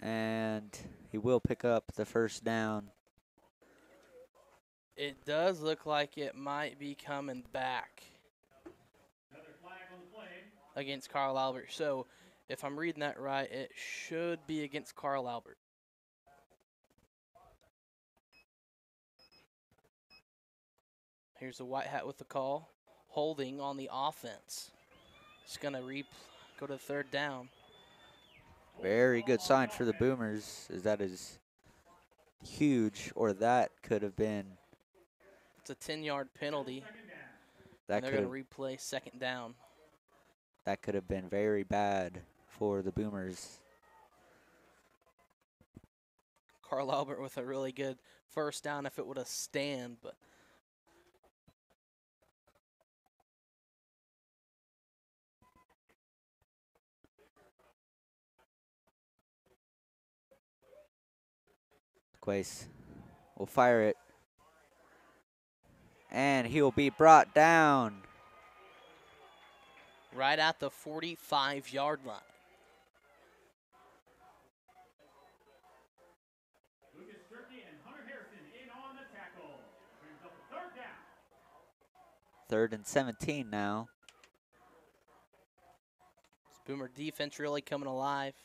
And he will pick up the first down. It does look like it might be coming back against Carl Albert. So if I'm reading that right, it should be against Carl Albert. Here's the white hat with the call. Holding on the offense. It's going to go to third down. Very good sign for the Boomers, as that is huge, or that could have been. It's a 10-yard penalty. That they're going to replay second down. That could have been very bad for the Boomers. Carl Albert with a really good first down if it would have stand, but Quace will fire it. And he will be brought down. Right at the 45-yard line. Lucas Turkey and Hunter Harrison in on the tackle. Brings up a third down. 3rd and 17 now. Boomer defense really coming alive.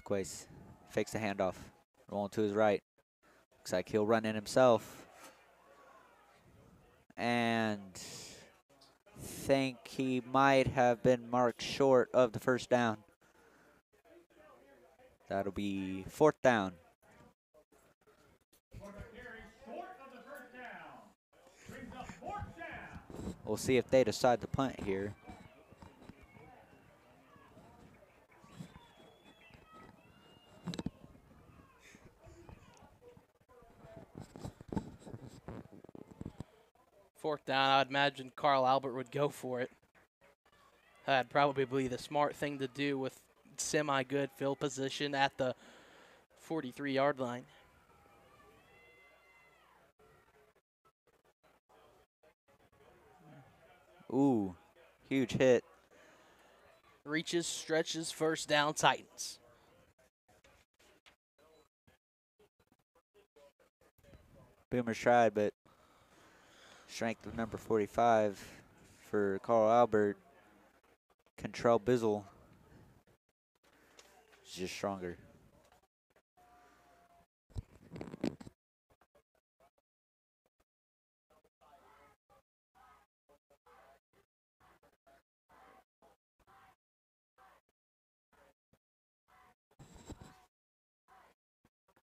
Quace fakes the handoff, rolling to his right. Looks like he'll run in himself. And think he might have been marked short of the first down. That'll be 4th down. We'll see if they decide to punt here. Fourth down, I'd imagine Carl Albert would go for it. That'd probably be the smart thing to do with semi-good field position at the 43-yard line. Ooh, huge hit. Reaches, stretches, first down, Titans. Boomers tried, but strength of number 45 for Carl Albert. Control Bizzle is just stronger.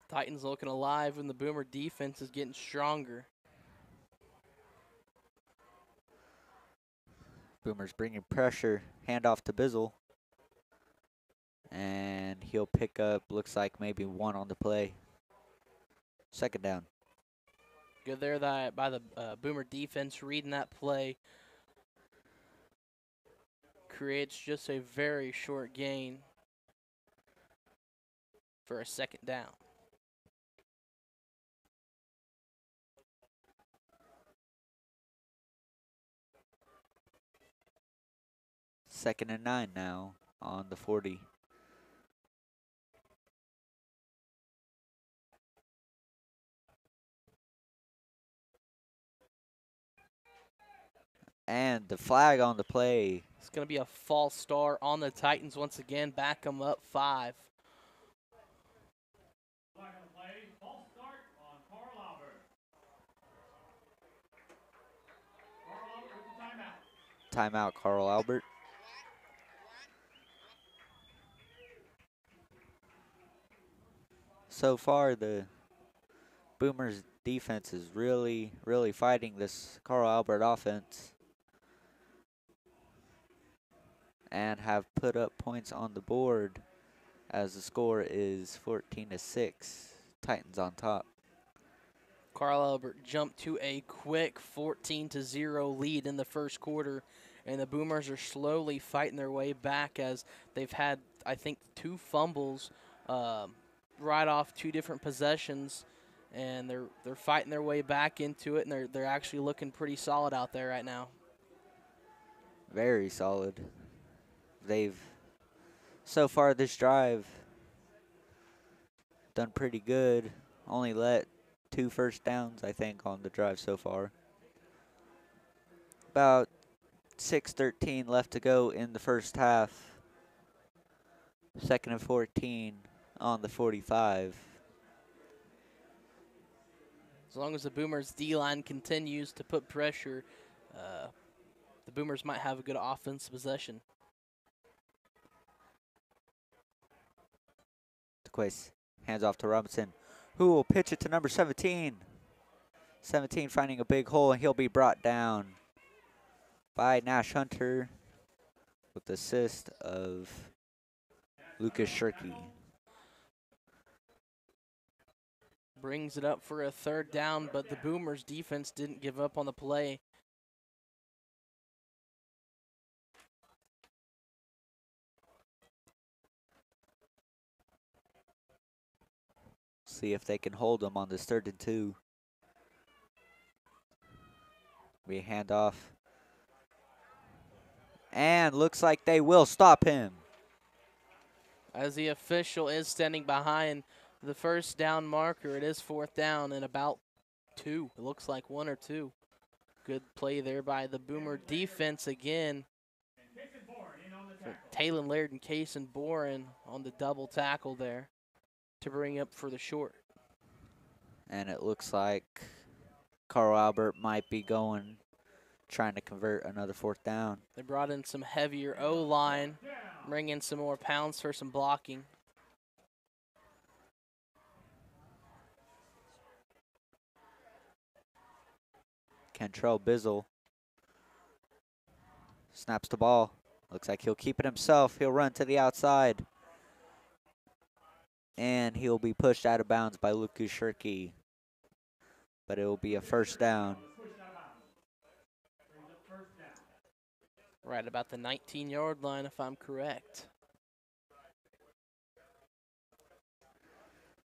Titans looking alive and the Boomer defense is getting stronger. Boomers bringing pressure, handoff to Bizzle. And he'll pick up, looks like maybe 1 on the play. 2nd down. Good there by the Boomer defense reading that play. Creates just a very short gain for a 2nd down. Second and 9 now on the 40. And the flag on the play. It's going to be a false start on the Titans once again. Back them up 5. Flag on the play, false start on Carl Albert. Carl Albert with the timeout. Timeout, Carl Albert. So far, the Boomers defense is really, really fighting this Carl Albert offense and have put up points on the board as the score is 14-6. Titans on top. Carl Albert jumped to a quick 14-0 lead in the first quarter, and the Boomers are slowly fighting their way back as they've had, I think, 2 fumbles right off 2 different possessions, and they're fighting their way back into it, and they're actually looking pretty solid out there right now. Very solid. They've, so far this drive, done pretty good. Only let 2 first downs, I think, on the drive so far. About 6:13 left to go in the first half. 2nd and 14 on the 45. As long as the Boomers' D-line continues to put pressure, the Boomers might have a good offensive possession. DeQuace hands off to Robinson, who will pitch it to number 17. 17 finding a big hole, and he'll be brought down by Nash Hunter with the assist of Lucas Shirky. Brings it up for a 3rd down, but the Boomers' defense didn't give up on the play. See if they can hold them on this 3rd and 2. We hand off. And looks like they will stop him. As the official is standing behind the 1st down marker, it is 4th down and about 2. It looks like 1 or 2. Good play there by the Boomer defense again. Taylor Laird and Kason Boren on the double tackle there to bring up for the short. And it looks like Carl Albert might be trying to convert another 4th down. They brought in some heavier O-line, bring in some more pounds for some blocking. Cantrell Bizzle snaps the ball. Looks like he'll keep it himself. He'll run to the outside. And he'll be pushed out of bounds by Lucas Shirky. But it will be a 1st down. Right about the 19-yard line, if I'm correct.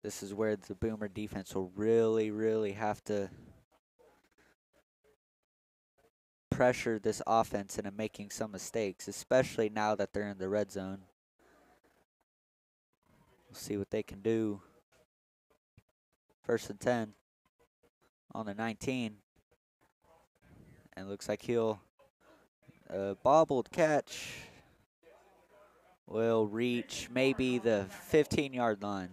This is where the Boomer defense will really, really have to pressure this offense into making some mistakes, especially now that they're in the red zone. We'll see what they can do. 1st and 10 on the 19. And looks like he'll bobbled catch will reach maybe the 15-yard line.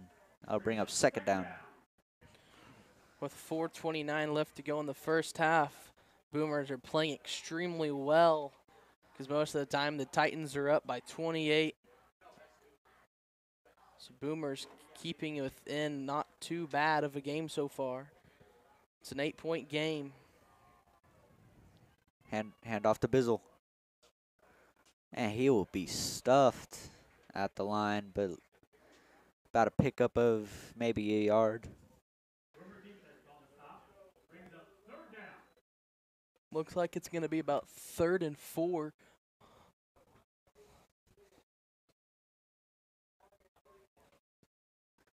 I'll bring up 2nd down. With 4:29 left to go in the first half, Boomers are playing extremely well because most of the time the Titans are up by 28. So Boomers keeping within not too bad of a game so far. It's an 8-point game. Hand off to Bizzle. And he will be stuffed at the line, but about a pickup of maybe a yard. Looks like it's going to be about 3rd and 4.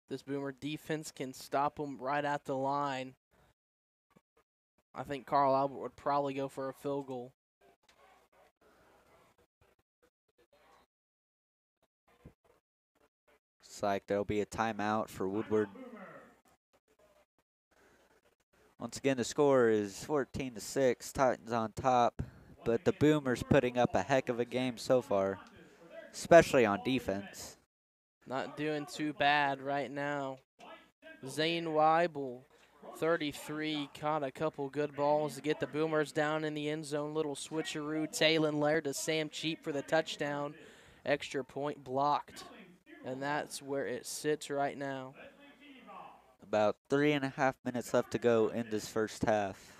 This Boomer defense can stop them right at the line. I think Carl Albert would probably go for a field goal. Looks like there'll be a timeout for Woodward. Once again, the score is 14-6. Titans on top, but the Boomers putting up a heck of a game so far, especially on defense. Not doing too bad right now. Zane Weibel, 33, caught a couple good balls to get the Boomers down in the end zone. Little switcheroo. Taylor Laird to Sam Cheap for the touchdown. Extra point blocked. And that's where it sits right now. About 3.5 minutes left to go in this first half.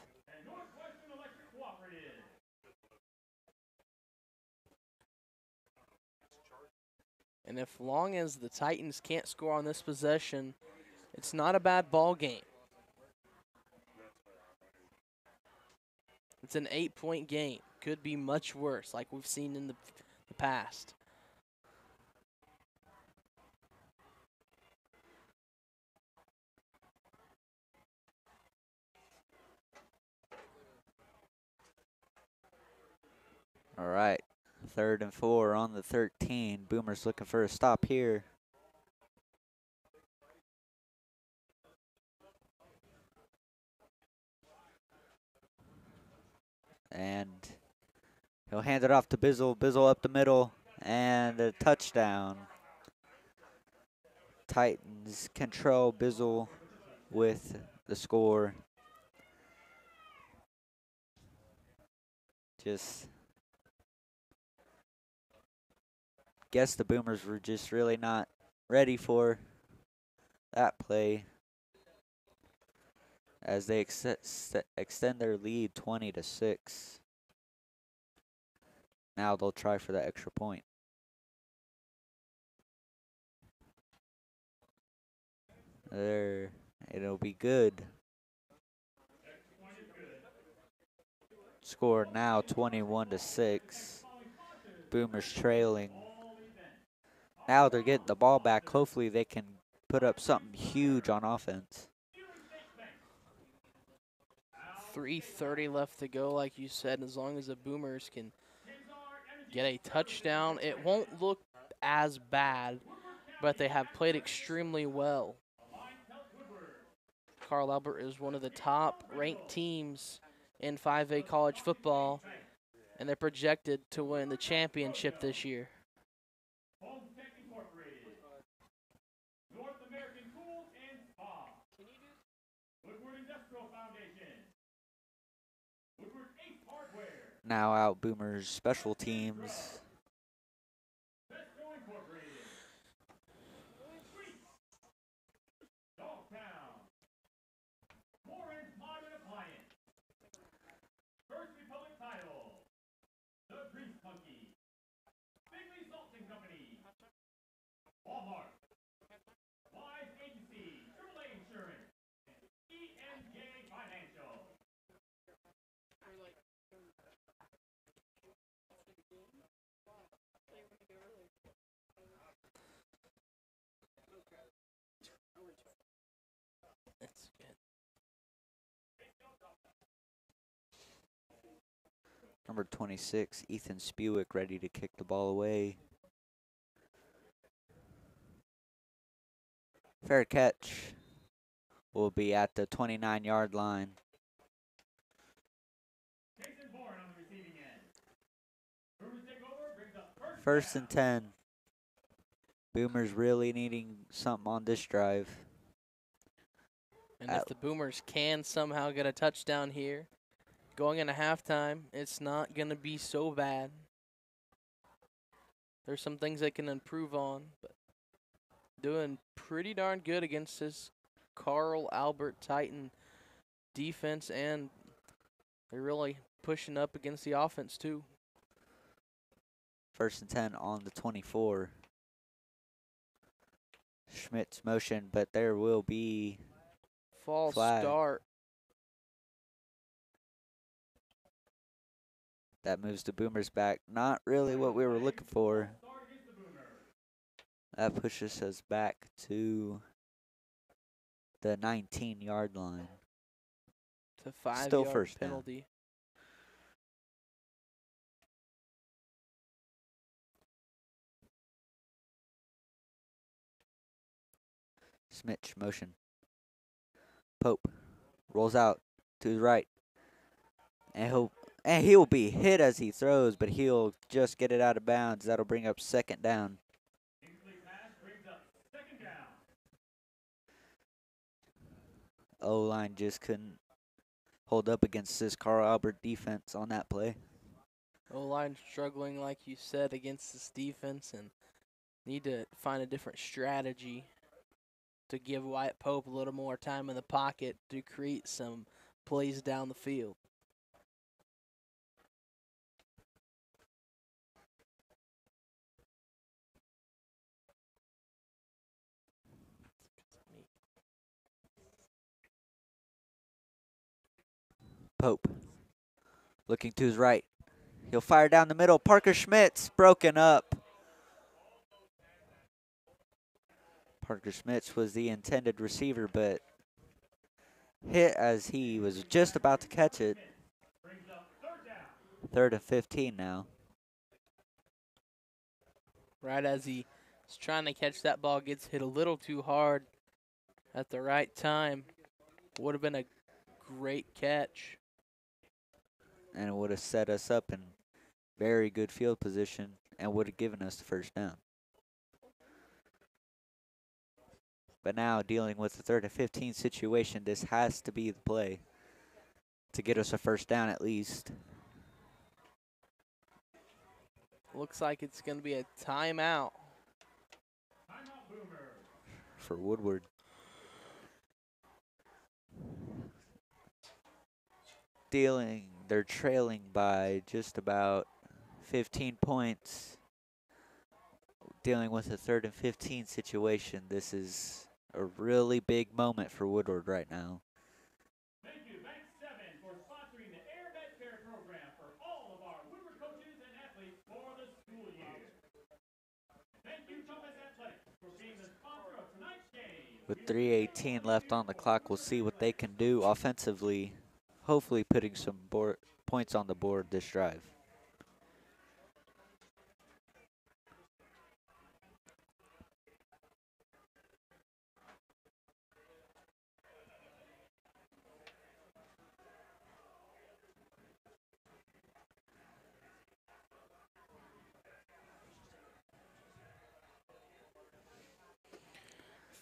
And if long as the Titans can't score on this possession, it's not a bad ball game. It's an 8-point game. Could be much worse, like we've seen in the past. All right, 3rd and 4 on the 13. Boomers looking for a stop here. And he'll hand it off to Bizzle. Bizzle up the middle, and a touchdown. Titans control. Bizzle with the score. Just guess the Boomers were just really not ready for that play as they extend their lead 20-6. Now they'll try for that extra point. There, it'll be good. Score now 21-6. Boomers trailing. Now they're getting the ball back. Hopefully they can put up something huge on offense. 3:30 left to go, like you said. As long as the Boomers can get a touchdown, it won't look as bad, but they have played extremely well. Carl Albert is one of the top-ranked teams in 5A college football, and they're projected to win the championship this year. Now out Boomers special teams. That's good. Number 26, Ethan Spewick, ready to kick the ball away. Fair catch will be at the 29-yard line. First and 10. Boomers really needing something on this drive. And if the Boomers can somehow get a touchdown here, going into halftime, it's not going to be so bad. There's some things they can improve on, but doing pretty darn good against this Carl Albert Titan defense, and they're really pushing up against the offense too. First and 10 on the 24. Schmitz motion, but there will be false flag. Start. That moves the Boomers back. Not really what we were looking for. That pushes us back to the 19-yard line. It's a 5-yard Still first down. penalty. Schmitz motion. Pope rolls out to his right. And he'll be hit as he throws, but he'll just get it out of bounds. That'll bring up second down. O-line just couldn't hold up against this Carl Albert defense on that play. O-line struggling, like you said, against this defense, and need to find a different strategy to give Wyatt Pope a little more time in the pocket to create some plays down the field. Pope looking to his right. He'll fire down the middle. Parker Schmitz broken up. Parker Schmitz was the intended receiver, but hit as he was just about to catch it. 3rd and 15 now. Right as he is trying to catch that ball, gets hit a little too hard at the right time. Would have been a great catch. And it would have set us up in very good field position and would have given us the first down. But now dealing with the 3rd and 15 situation, this has to be the play to get us a first down at least. Looks like it's going to be a timeout. For Woodward. They're trailing by just about 15 points. Dealing with a 3rd and 15 situation, this is a really big moment for Woodward right now. Thank you, Bank 7, for sponsoring the Air Vet Care program for all of our Woodward coaches and athletes for the school year. Thank you, Compass Athletics, for being the sponsor of tonight's game. With 3:18 left on the clock, we'll see what they can do offensively, hopefully putting some points on the board this drive.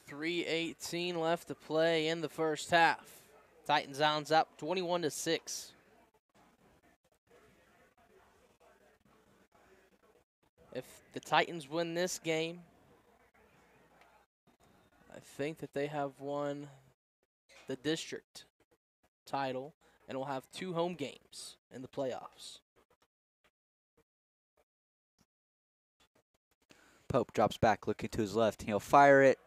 .318 left to play in the first half. Titans owns up 21-6. If the Titans win this game, I think that they have won the district title and will have 2 home games in the playoffs. Pope drops back, looking to his left. He'll fire it.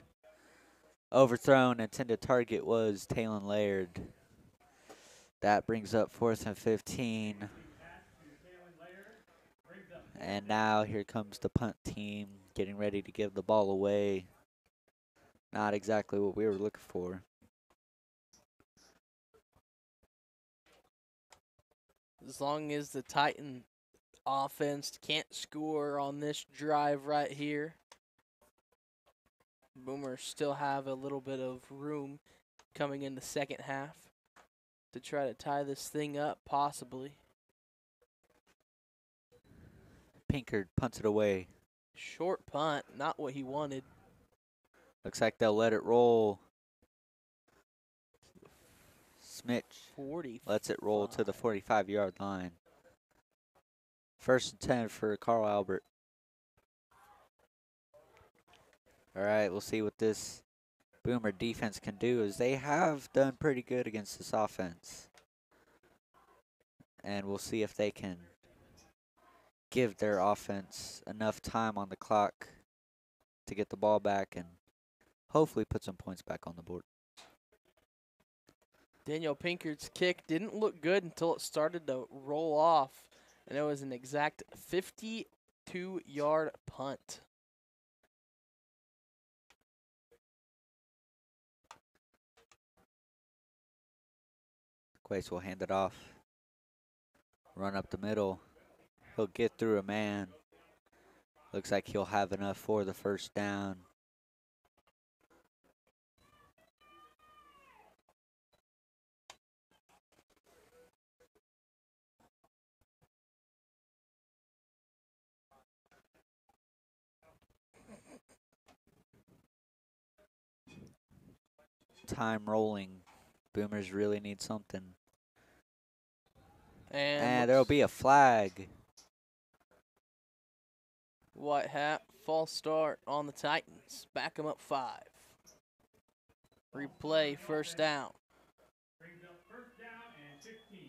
Overthrown. Intended target was Talon Laird. That brings up 4th and 15. And now here comes the punt team getting ready to give the ball away. Not exactly what we were looking for. As long as the Titan offense can't score on this drive right here, Boomers still have a little bit of room coming in the second half to try to tie this thing up, possibly. Pinkard punts it away. Short punt, not what he wanted. Looks like they'll let it roll. Schmitz 40. lets it roll to the 45-yard line. 1st and 10 for Carl Albert. All right, we'll see what this Boomer defense can do, as they have done pretty good against this offense. And we'll see if they can give their offense enough time on the clock to get the ball back and hopefully put some points back on the board. Daniel Pinkard's kick didn't look good until it started to roll off, and it was an exact 52-yard punt. Quace will hand it off. Run up the middle. He'll get through a man. Looks like he'll have enough for the first down. Time rolling. Boomers really need something. And there'll be a flag. White hat, false start on the Titans. Back them up 5. Replay, first down. Brings up 1st down and 15.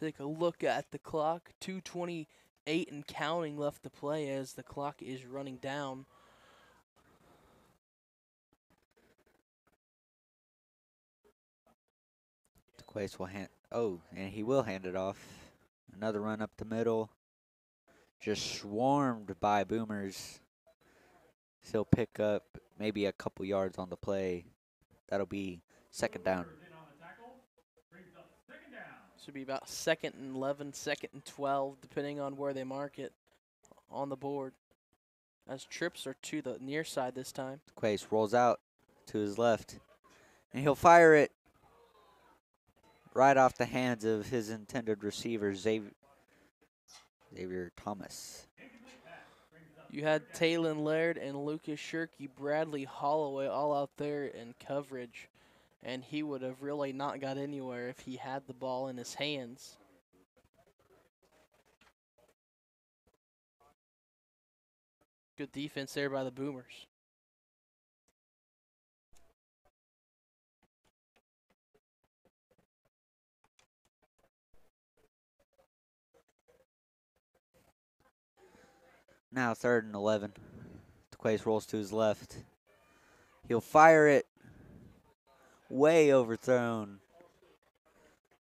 Take a look at the clock. 2:28 and counting left to play as the clock is running down. Quace will and he will hand it off. Another run up the middle. Just swarmed by Boomers. He'll pick up maybe a couple yards on the play. That'll be 2nd down. So would be about 2nd and 11, 2nd and 12, depending on where they mark it on the board. As trips are to the near side this time. Quace rolls out to his left, and he'll fire it right off the hands of his intended receiver, Xavier Thomas. You had Taylon Laird and Lucas Shirky, Bradley Holloway all out there in coverage, and he would have really not got anywhere if he had the ball in his hands. Good defense there by the Boomers. Now 3rd and 11. Quace rolls to his left. He'll fire it. Way overthrown.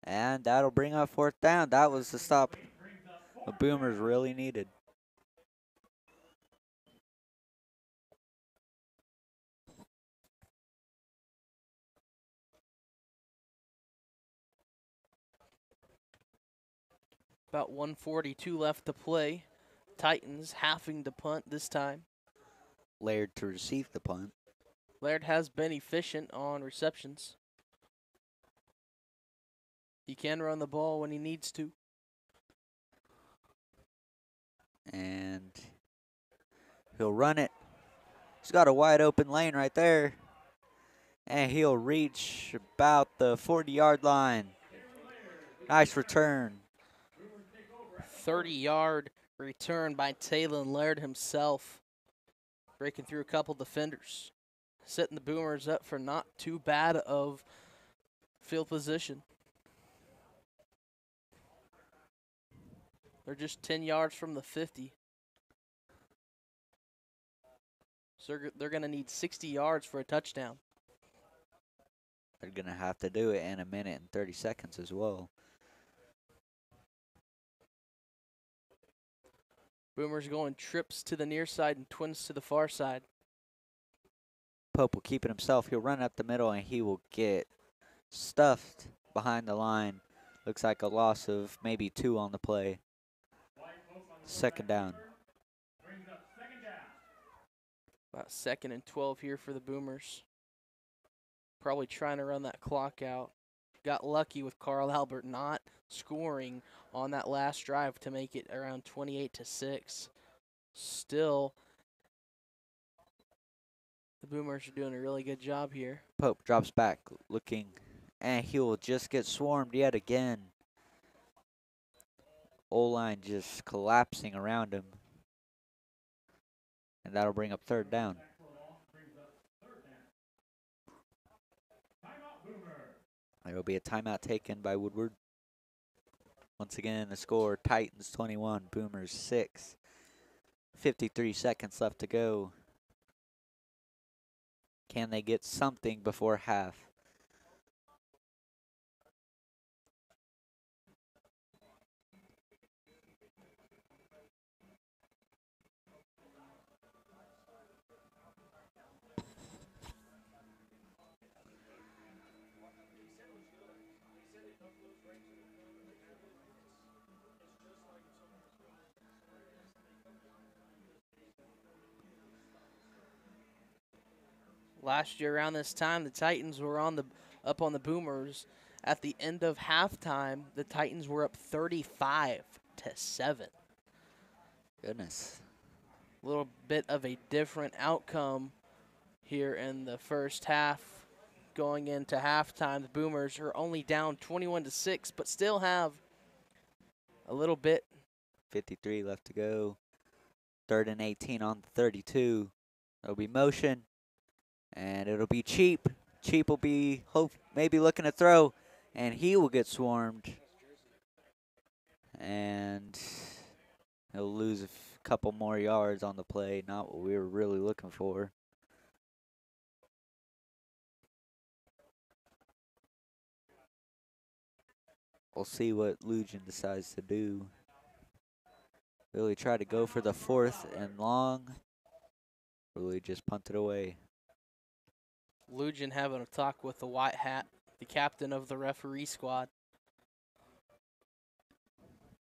And that'll bring up 4th down. That was the stop the Boomers really needed. About 1:42 left to play. Titans having to punt this time. Laird to receive the punt. Laird has been efficient on receptions. He can run the ball when he needs to. And he'll run it. He's got a wide open lane right there. And he'll reach about the 40-yard line. Nice return. 30-yard return by Taylon Laird himself. Breaking through a couple defenders. Setting the Boomers up for not too bad of field position. They're just 10 yards from the 50. So they're going to need 60 yards for a touchdown. They're going to have to do it in 1 minute and 30 seconds as well. Boomers going trips to the near side and twins to the far side. Pope will keep it himself. He'll run up the middle, and he will get stuffed behind the line. Looks like a loss of maybe 2 on the play. 2nd down. About 2nd and 12 here for the Boomers. Probably trying to run that clock out. Got lucky with Carl Albert not scoring on that last drive to make it around 28-6. Still, the Boomers are doing a really good job here. Pope drops back looking, and he will just get swarmed yet again. O-line just collapsing around him. And that'll bring up 3rd down. There will be a timeout taken by Woodward. Once again, the score, Titans 21, Boomers 6. 53 seconds left to go. Can they get something before half? Last year around this time, the Titans were up on the Boomers. At the end of halftime, the Titans were up 35-7. Goodness. A little bit of a different outcome here in the first half. Going into halftime, the Boomers are only down 21-6, but still have a little bit. 53 left to go. 3rd and 18 on the 32. There'll be motion. And it'll be Cheap. Cheap will be maybe looking to throw, and he will get swarmed. And he'll lose a couple more yards on the play. Not what we were really looking for. We'll see what Lujan decides to do. Will he try to go for the 4th and long? Or will he just punt it away? Lujan having a talk with the white hat, the captain of the referee squad.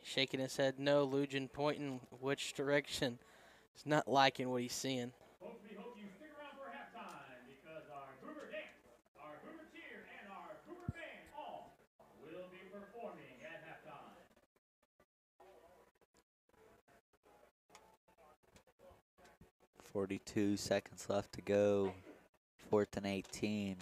Shaking his head no. Lujan pointing which direction. He's not liking what he's seeing. Folks, we hope you stick around for halftime because our Boomer Dance, our Boomer Cheer, and our Boomer Band all will be performing at halftime. 42 seconds left to go. 4th and 18.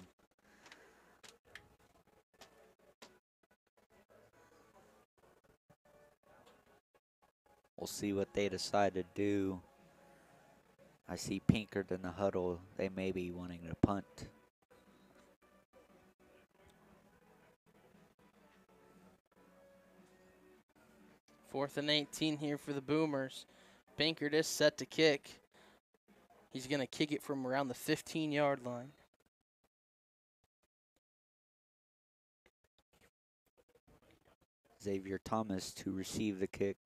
We'll see what they decide to do. I see Pinkard in the huddle. They may be wanting to punt. Fourth and 18 here for the Boomers. Pinkard is set to kick. He's going to kick it from around the 15-yard line. Xavier Thomas to receive the kick.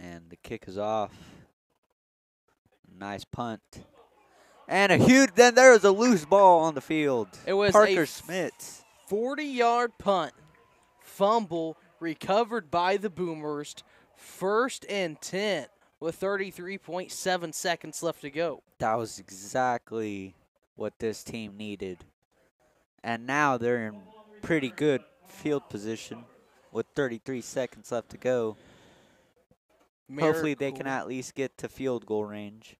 And the kick is off. Nice punt. And a huge, then there was a loose ball on the field. It was Parker a Schmitz. 40-yard punt. Fumble recovered by the Boomers. 1st and 10 with 33.7 seconds left to go. That was exactly what this team needed. And now they're in pretty good field position with 33 seconds left to go. Hopefully they can at least get to field goal range.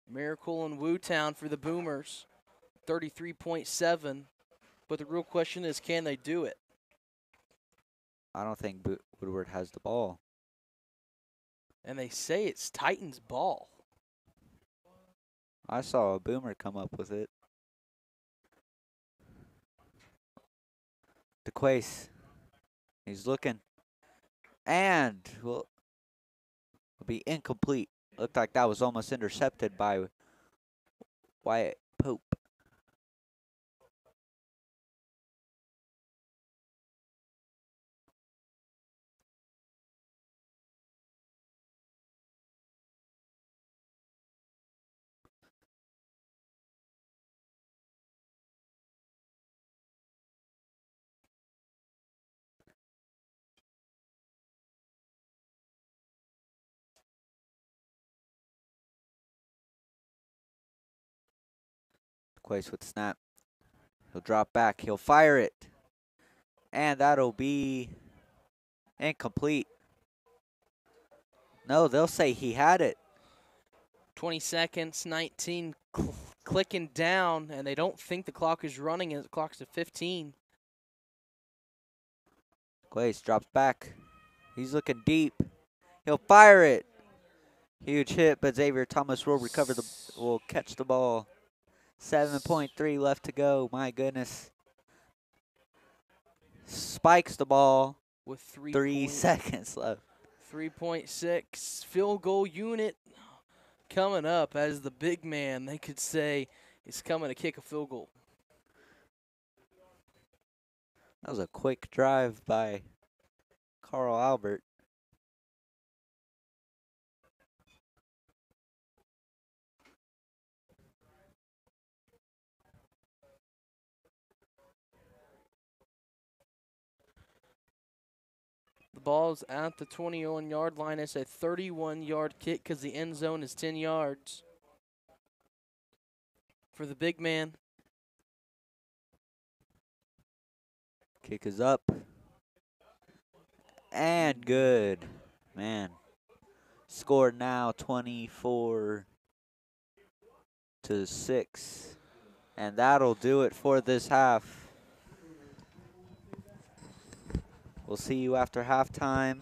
Miracle in Wootown for the Boomers. 33.7. But the real question is, can they do it? I don't think Woodward has the ball. And they say it's Titans' ball. I saw a Boomer come up with it. DeQuace. He's looking. And will be incomplete. Looked like that was almost intercepted by Wyatt Pope. DeQuace with snap. He'll drop back. He'll fire it. And that'll be incomplete. No, they'll say he had it. 20 seconds, 19 clicking down, and they don't think the clock is running as the clock's at 15. DeQuace drops back. He's looking deep. He'll fire it. Huge hit, but Xavier Thomas will will catch the ball. 7.3 left to go. My goodness. Spikes the ball With 3 seconds left. 3.6 field goal unit coming up as the big man, they could say, is coming to kick a field goal. That was a quick drive by Carl Albert. The ball's at the 21-yard line. It's a 31-yard kick because the end zone is 10 yards. For the big man. Kick is up. And good. Man. Score now 24-6. And that'll do it for this half. We'll see you after halftime.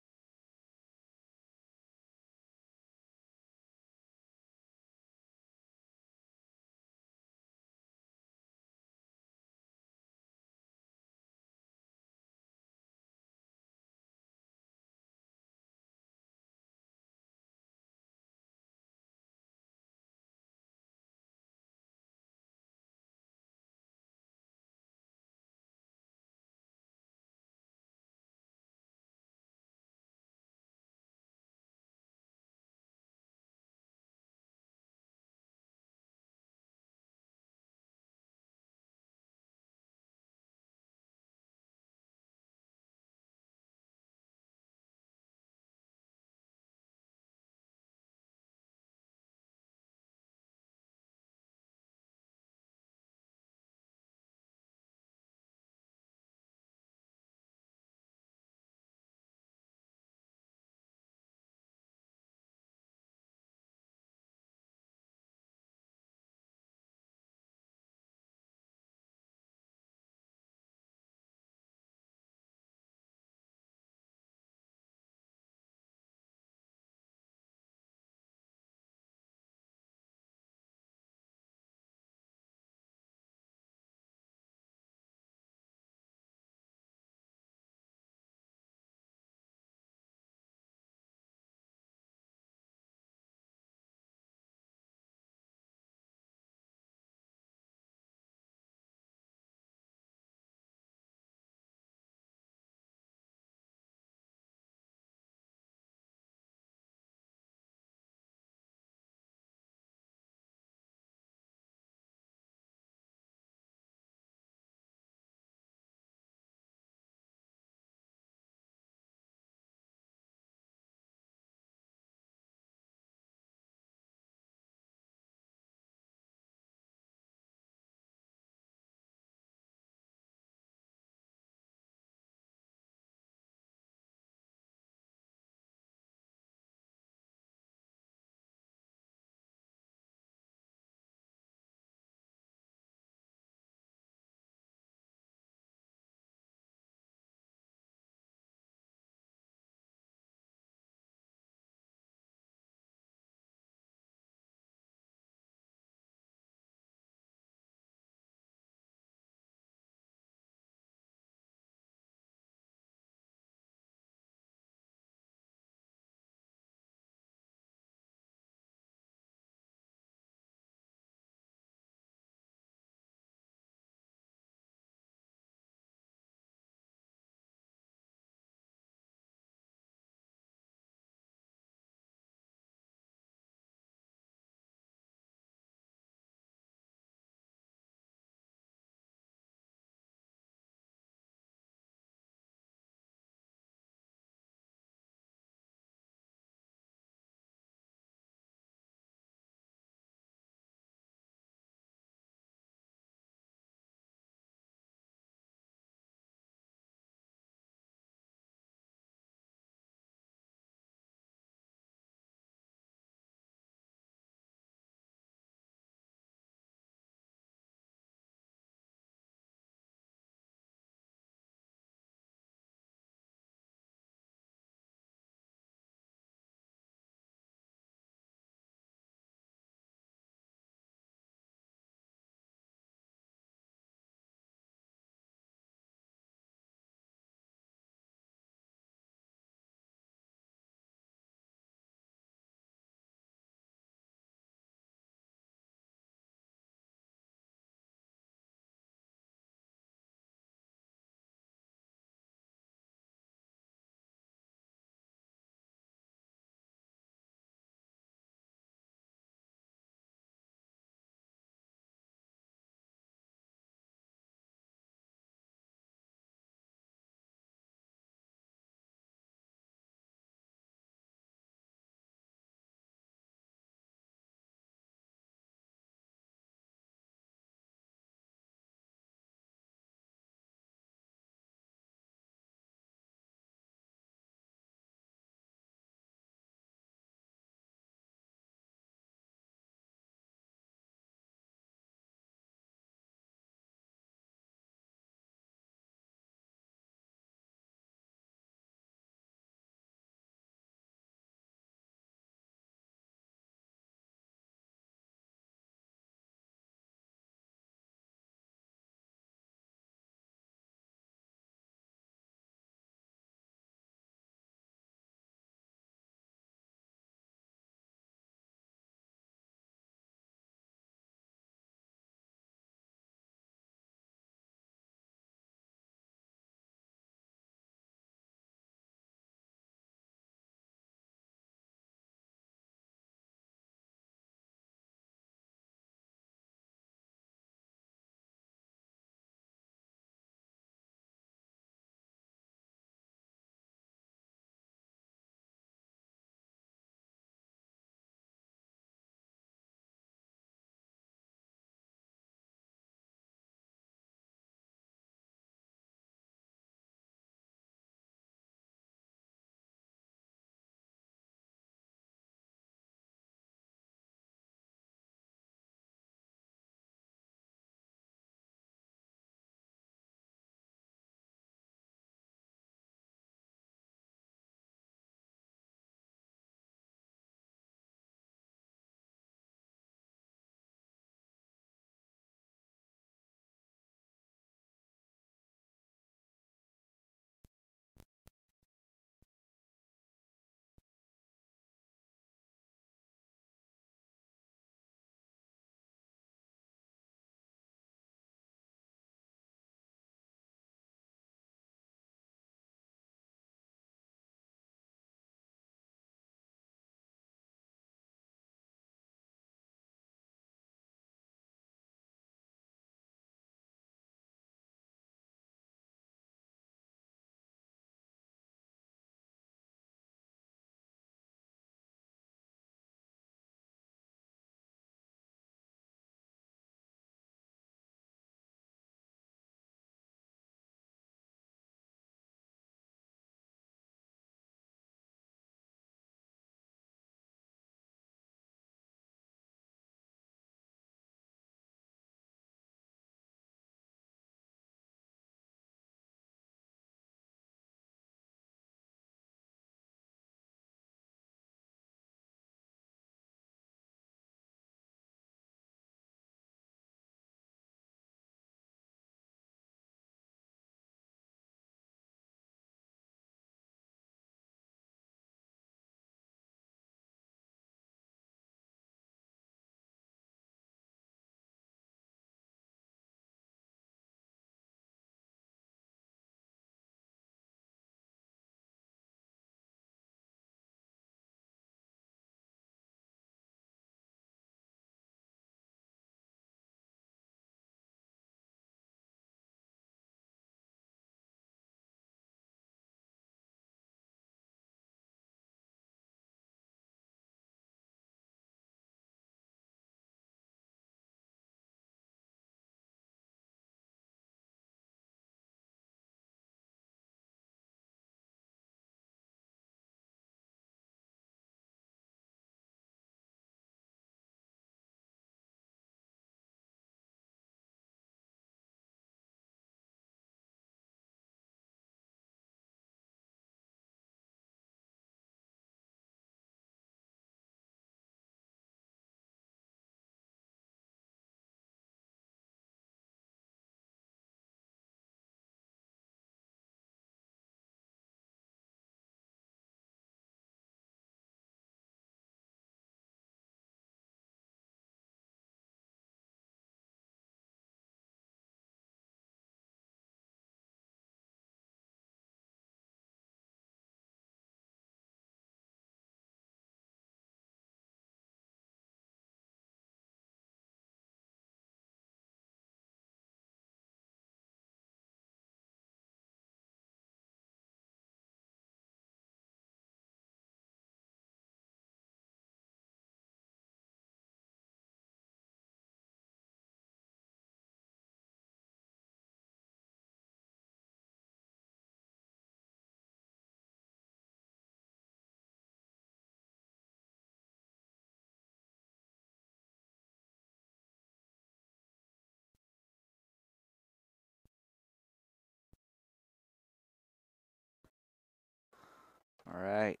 All right.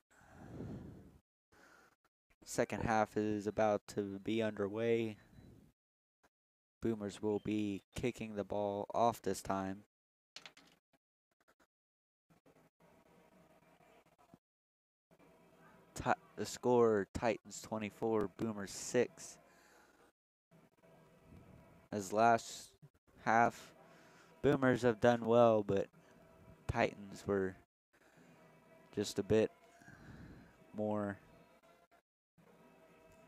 Second half is about to be underway. Boomers will be kicking the ball off this time. The score, Titans 24, Boomers 6. As last half, Boomers have done well, but Titans were just a bit more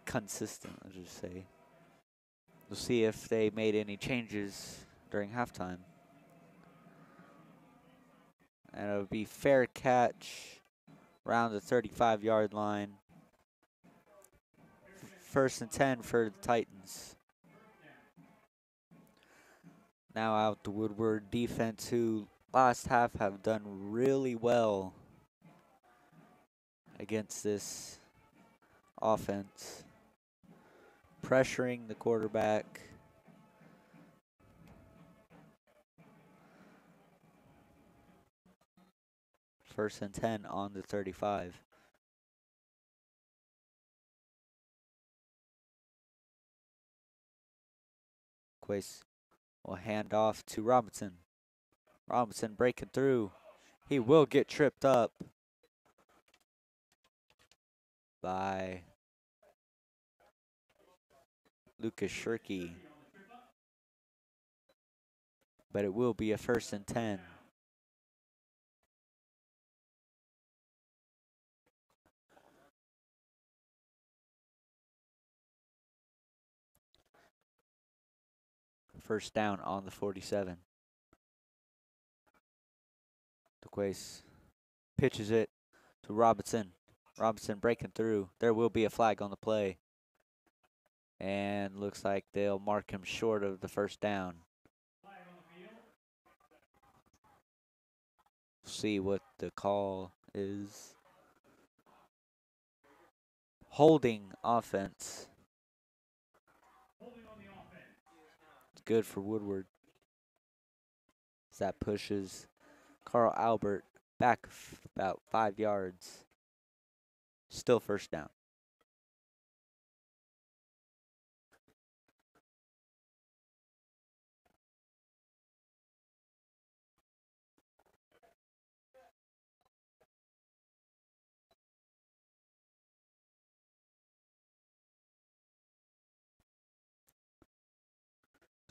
consistent, let's just say. We'll see if they made any changes during halftime. And it'll be fair catch around the 35-yard line. First and 10 for the Titans. Now out the Woodward defense, who last half have done really well against this offense. Pressuring the quarterback. First and 10 on the 35. Quace will hand off to Robinson. Robinson breaking through. He will get tripped up by Lucas Shirky. But it will be a first and 10. First down on the 47. DeQuace pitches it to Robinson. Robinson breaking through. There will be a flag on the play. And looks like they'll mark him short of the first down. See what the call is. Holding offense. It's good for Woodward. As that pushes Carl Albert back about 5 yards. Still first down.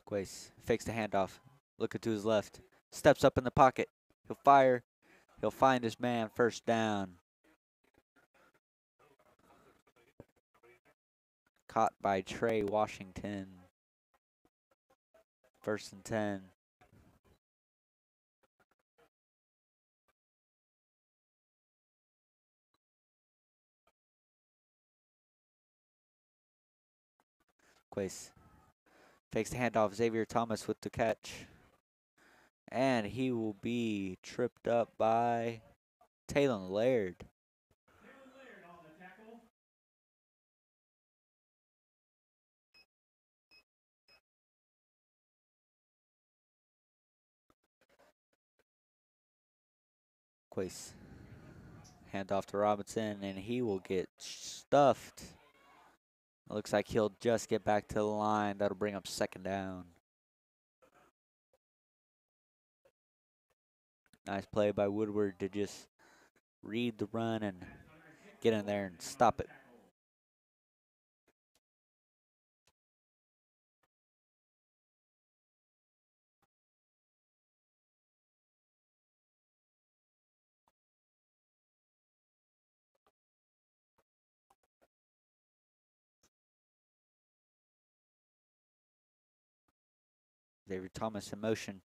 Quace fakes the handoff. Looking to his left. Steps up in the pocket. He'll fire. He'll find his man. First down. Caught by Trey Washington. First and 10. Quace fakes the handoff. Xavier Thomas with the catch. And he will be tripped up by Taylon Laird. Quace. Handoff to Robinson, and he will get stuffed. It looks like he'll just get back to the line. That'll bring up second down. Nice play by Woodward to just read the run and get in there and stop it. Xavier Thomas in motion.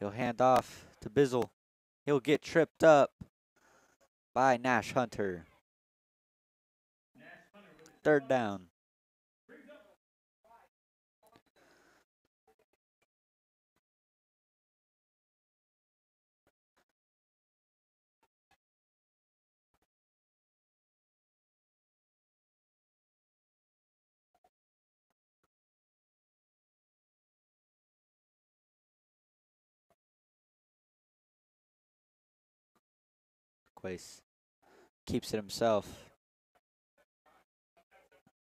He'll hand off to Bizzle. He'll get tripped up by Nash Hunter. Third down. Quace keeps it himself.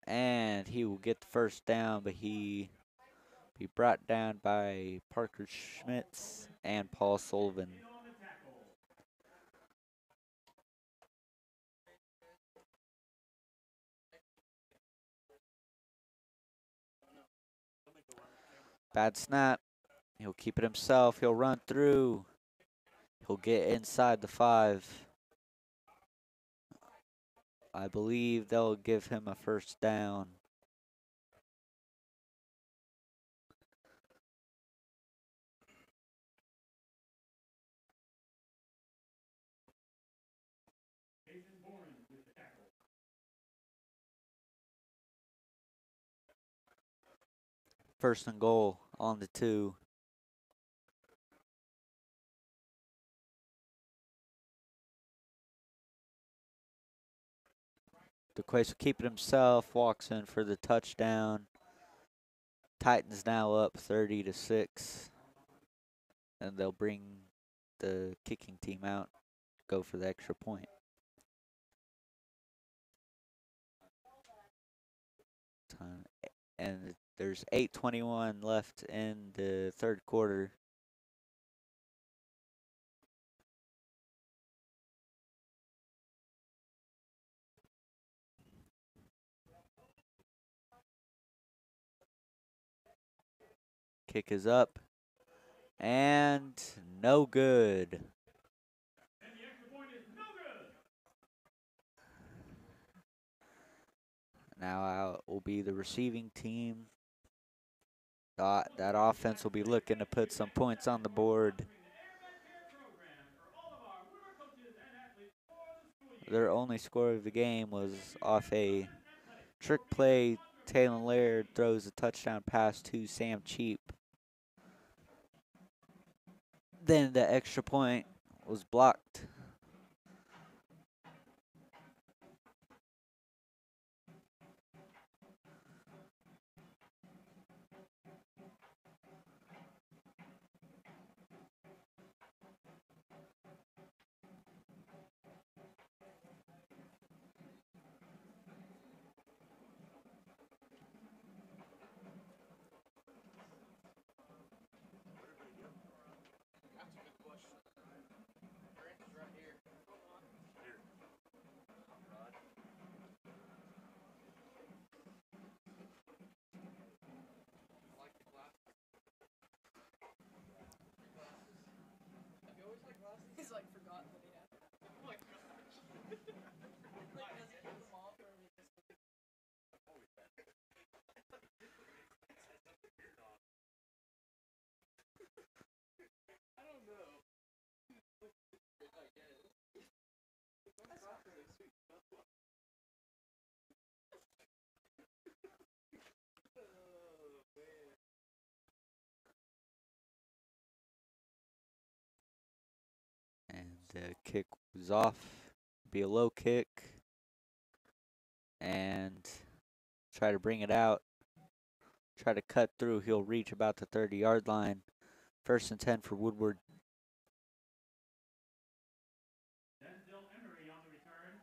And he will get the first down, but he be brought down by Parker Schmitz and Paul Sullivan. Bad snap. He'll keep it himself. He'll run through. He'll get inside the 5. I believe they'll give him a first down. First and goal on the 2. DeQuace will keep it himself, walks in for the touchdown. Titans now up 30-6. And they'll bring the kicking team out, go for the extra point. And there's 8:21 left in the third quarter. Kick is up. And no good. And the extra point is no good. Now out will be the receiving team. That offense will be looking to put some points on the board. Their only score of the game was off a trick play. Taylor Laird throws a touchdown pass to Sam Cheap. Then the extra point was blocked. He's like forgotten that he had. Oh my gosh. Like, does he keep them off or he just... I don't know. And the kick was off. Be a low kick. And try to bring it out. Try to cut through. He'll reach about the 30-yard line. 1st and 10 for Woodward. Emery on the return.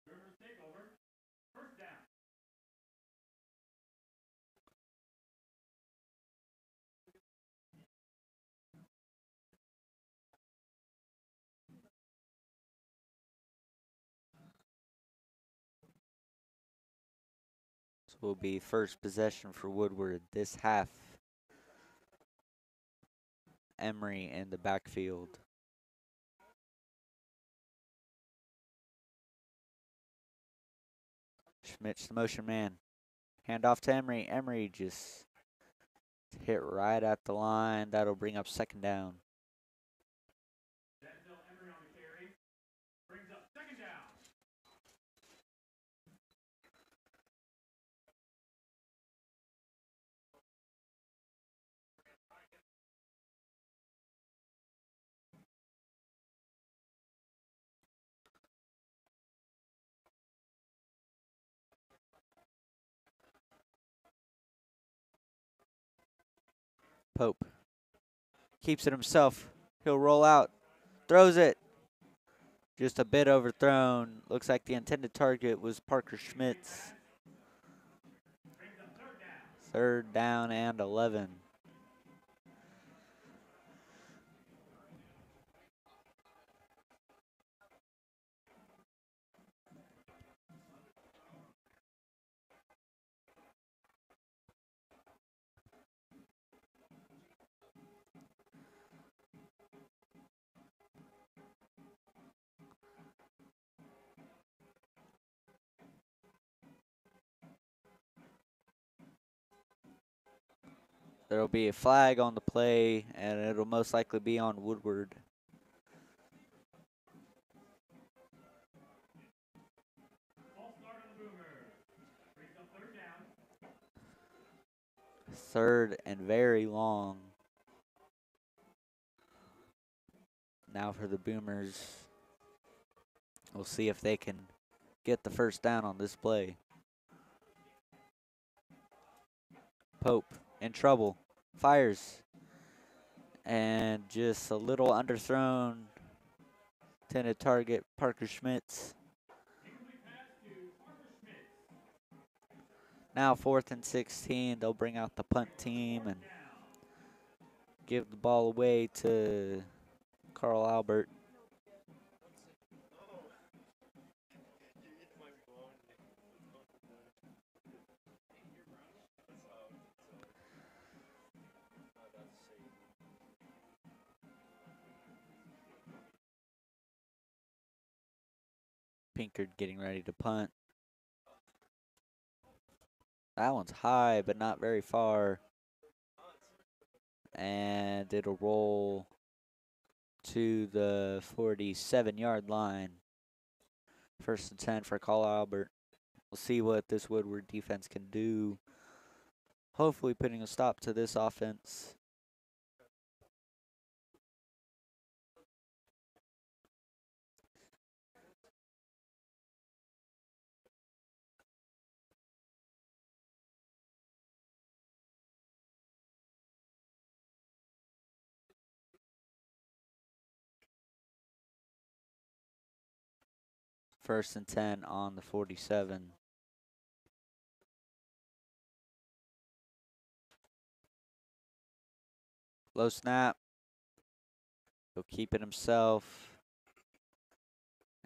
Rivers takeover. First down. So will be first possession for Woodward this half. Emery in the backfield. Schmitz, the motion man. Hand off to Emery. Emery just hit right at the line. That'll bring up 2nd down. Emery on the carry. Brings up 2nd down. Pope keeps it himself. He'll roll out. Throws it. Just a bit overthrown. Looks like the intended target was Parker Schmitz. 3rd down and 11. There will be a flag on the play, and it'll most likely be on Woodward. Third and very long. Now for the Boomers. We'll see if they can get the first down on this play. Pope in trouble, fires, and just a little underthrown. Intended target, Parker Schmitz. Now 4th and 16, they'll bring out the punt team and give the ball away to Carl Albert. Pinkard getting ready to punt. That one's high, but not very far. And it'll roll to the 47-yard line. 1st and 10 for Carl Albert. We'll see what this Woodward defense can do. Hopefully putting a stop to this offense. First and 10 on the 47. Low snap. He'll keep it himself.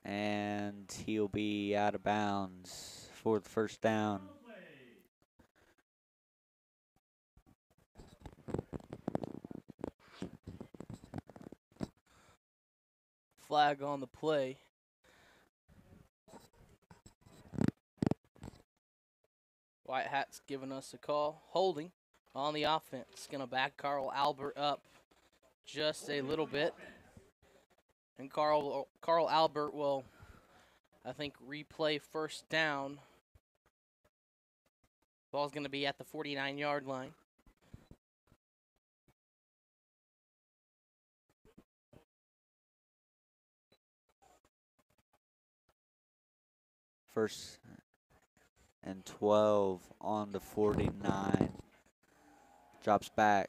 And he'll be out of bounds for the first down. Flag on the play. White Hat's giving us a call. Holding on the offense. Going to back Carl Albert up just a little bit. And Carl Albert will, I think, replay first down. Ball's going to be at the 49-yard line. First and 12 on the 49. Drops back.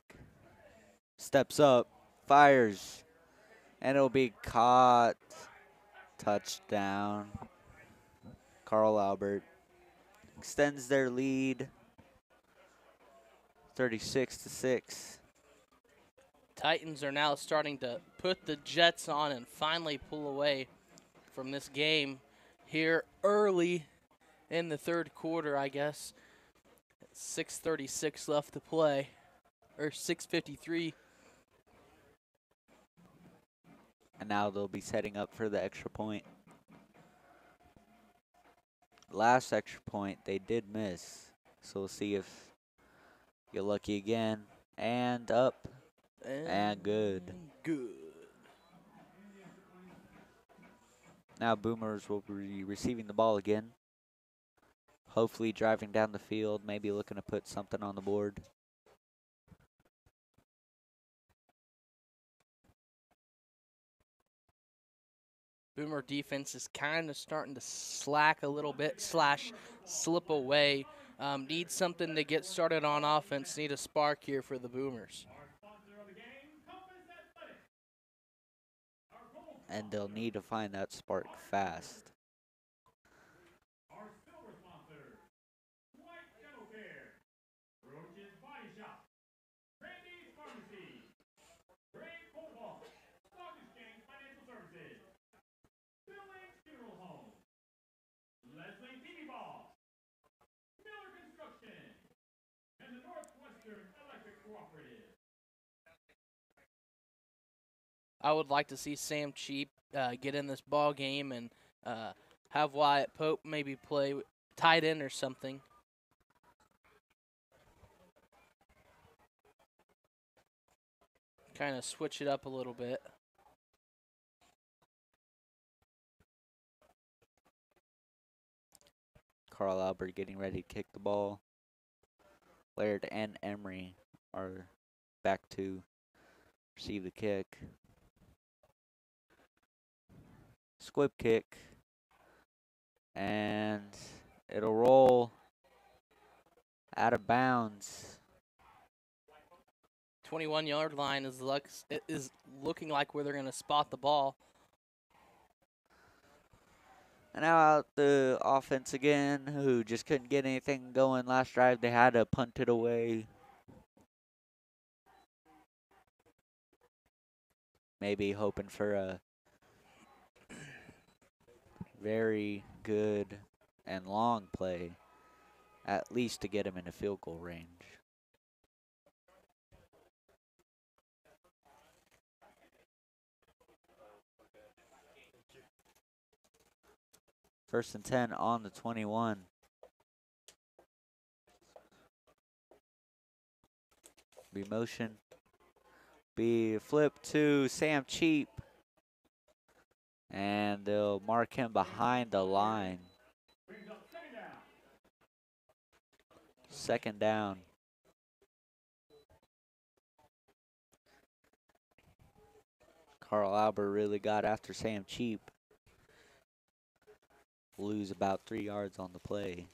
Steps up. Fires. And it'll be caught. Touchdown. Carl Albert extends their lead. 36-6. Titans are now starting to put the Jets on and finally pull away from this game here early in the third quarter, I guess. 6:36 left to play, or 6:53. And now they'll be setting up for the extra point. Last extra point, they did miss. So we'll see if you're lucky again. And up. And good. Good. Now Boomers will be receiving the ball again. Hopefully driving down the field, maybe looking to put something on the board. Boomer defense is kind of starting to slack a little bit, slip away. Need something to get started on offense. Need a spark here for the Boomers. and they'll need to find that spark fast. Our silver sponsor, White Dental Care, Roach's Body Shop, Randy's Pharmacy, Great Cobalt, Stock Exchange Financial Services, Phillips Funeral Home, Leslie TV Ball, Miller Construction, and the Northwestern Electric Cooperative. I would like to see Sam Cheap get in this ball game and have Wyatt Pope maybe play tight end or something. Kind of switch it up a little bit. Carl Albert getting ready to kick the ball. Laird and Emery are back to receive the kick. Squib kick. And it'll roll out of bounds. 21-yard line is looking like where they're going to spot the ball. And now out the offense again, who just couldn't get anything going last drive. They had to punt it away. Maybe hoping for a very good and long play, at least to get him in a field goal range. First and 10 on the 21. Be motion. Be flip to Sam Cheap. And they'll mark him behind the line. Second down. Carl Albert really got after Sam Cheap. Lose about 3 yards on the play.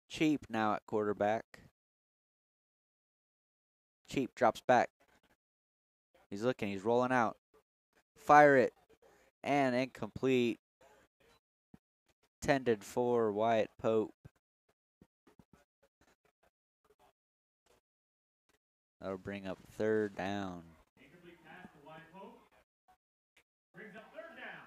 Cheap now at quarterback. Cheap drops back. He's looking, he's rolling out. Fire it. And incomplete. Intended for Wyatt Pope. That'll bring up third down. Incomplete pass to Wyatt Pope. Brings up third down.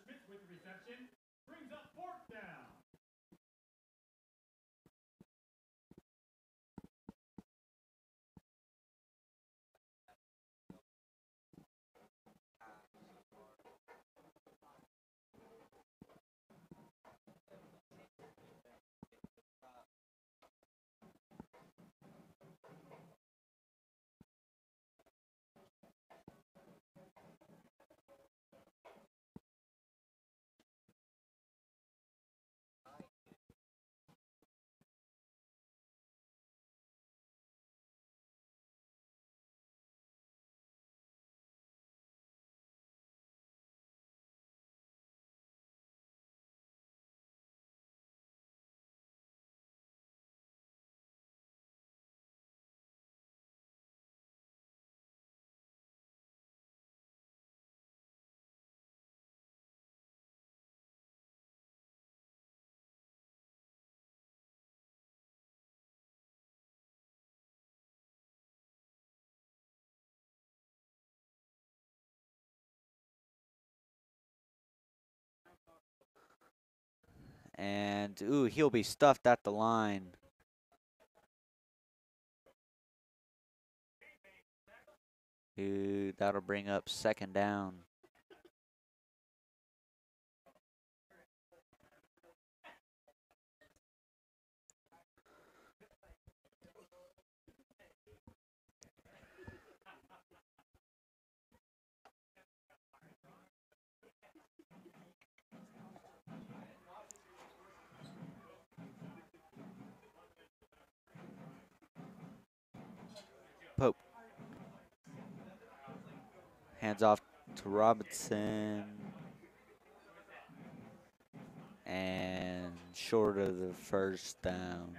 Schmitz with the reception, brings up fourth down. And, ooh, he'll be stuffed at the line. Ooh, that'll bring up 2nd down. Pope. Hands off to Robinson. And short of the 1st down.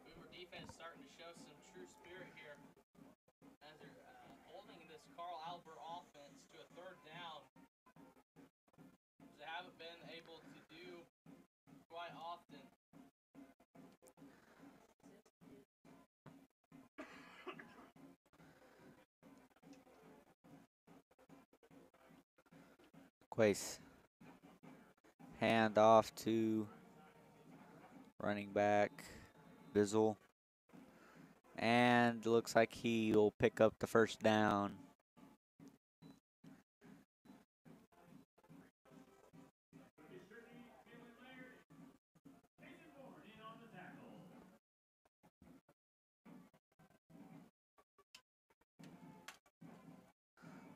Boomer defense starting to show some true spirit here as they're holding this Carl Albert offense to a 3rd down. They haven't been able to do quite often. Quace. Hand off to running back Bizzle. And looks like he will pick up the 1st down.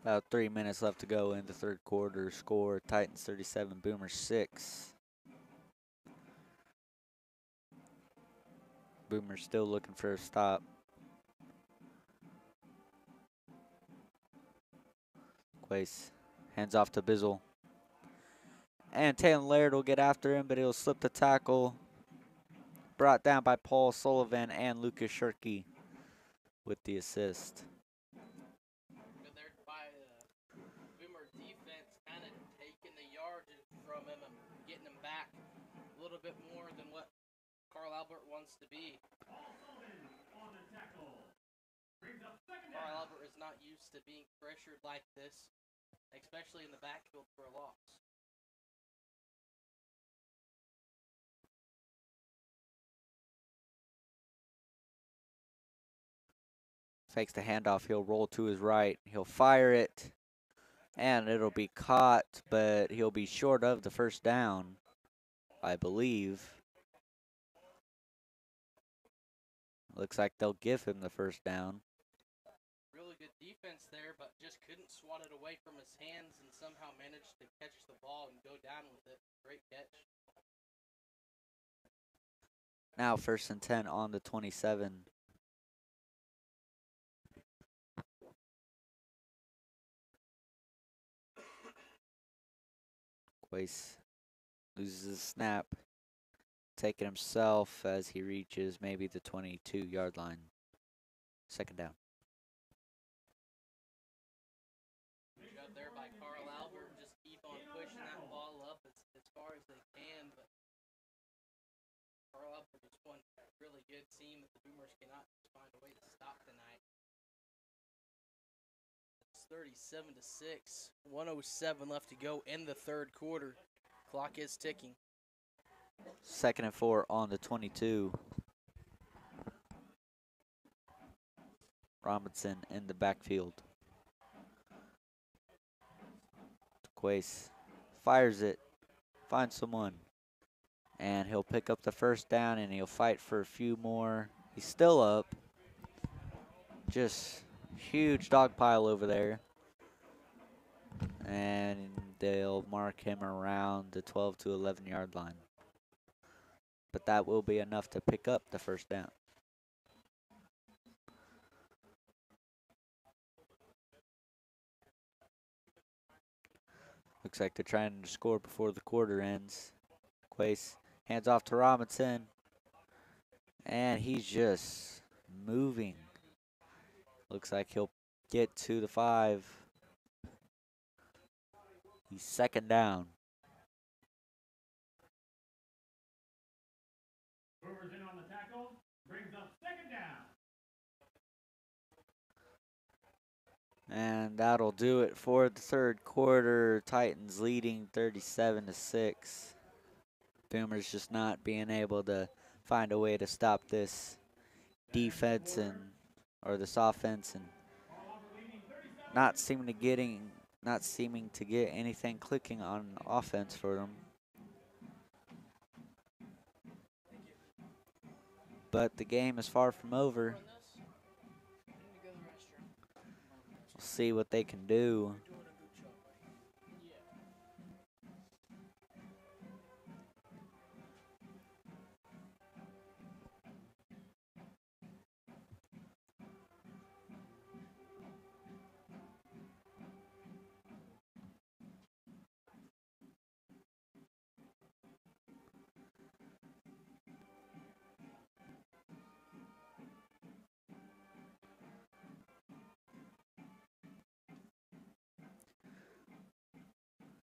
About 3 minutes left to go in the 3rd quarter. Score Titans 37, Boomers 6. Boomers still looking for a stop. Quace hands off to Bizzle. And Taylor Laird will get after him, but he'll slip the tackle. Brought down by Paul Sullivan and Lucas Shirky with the assist. Good there by Boomer defense, kind of taking the yardage from him and getting him back a little bit more than what Carl Albert wants to be. Carl Albert is not used to being pressured like this, especially in the backfield for a loss. Fakes the handoff. He'll roll to his right. He'll fire it. And it'll be caught, but he'll be short of the 1st down, I believe. Looks like they'll give him the 1st down. Really good defense there, but just couldn't swat it away from his hands and somehow managed to catch the ball and go down with it. Great catch. Now 1st and 10 on the 27. Quace loses the snap, taking himself as he reaches maybe the 22-yard line. 2nd down. Shot there by Carl Albert. Just keep on pushing that ball up as far as they can. But Carl Albert is one really good team that the Boomers cannot find a way to stop tonight. 37-6. 1:07 left to go in the 3rd quarter. Clock is ticking. 2nd and 4 on the 22. Robinson in the backfield. Quace fires it, finds someone, and he'll pick up the 1st down, and he'll fight for a few more. He's still up. Just huge dog pile over there. And they'll mark him around the 12 to 11-yard line. But that will be enough to pick up the 1st down. Looks like they're trying to score before the quarter ends. Quace hands off to Robinson. And he's just moving. Looks like he'll get to the 5. He's 2nd down. Boomers in on the tackle. Brings up second down. And that'll do it for the third quarter. Titans leading 37-6. Boomers just not being able to find a way to stop this defense or this offense, and not seeming to get anything clicking on offense for them. But the game is far from over. We'll see what they can do.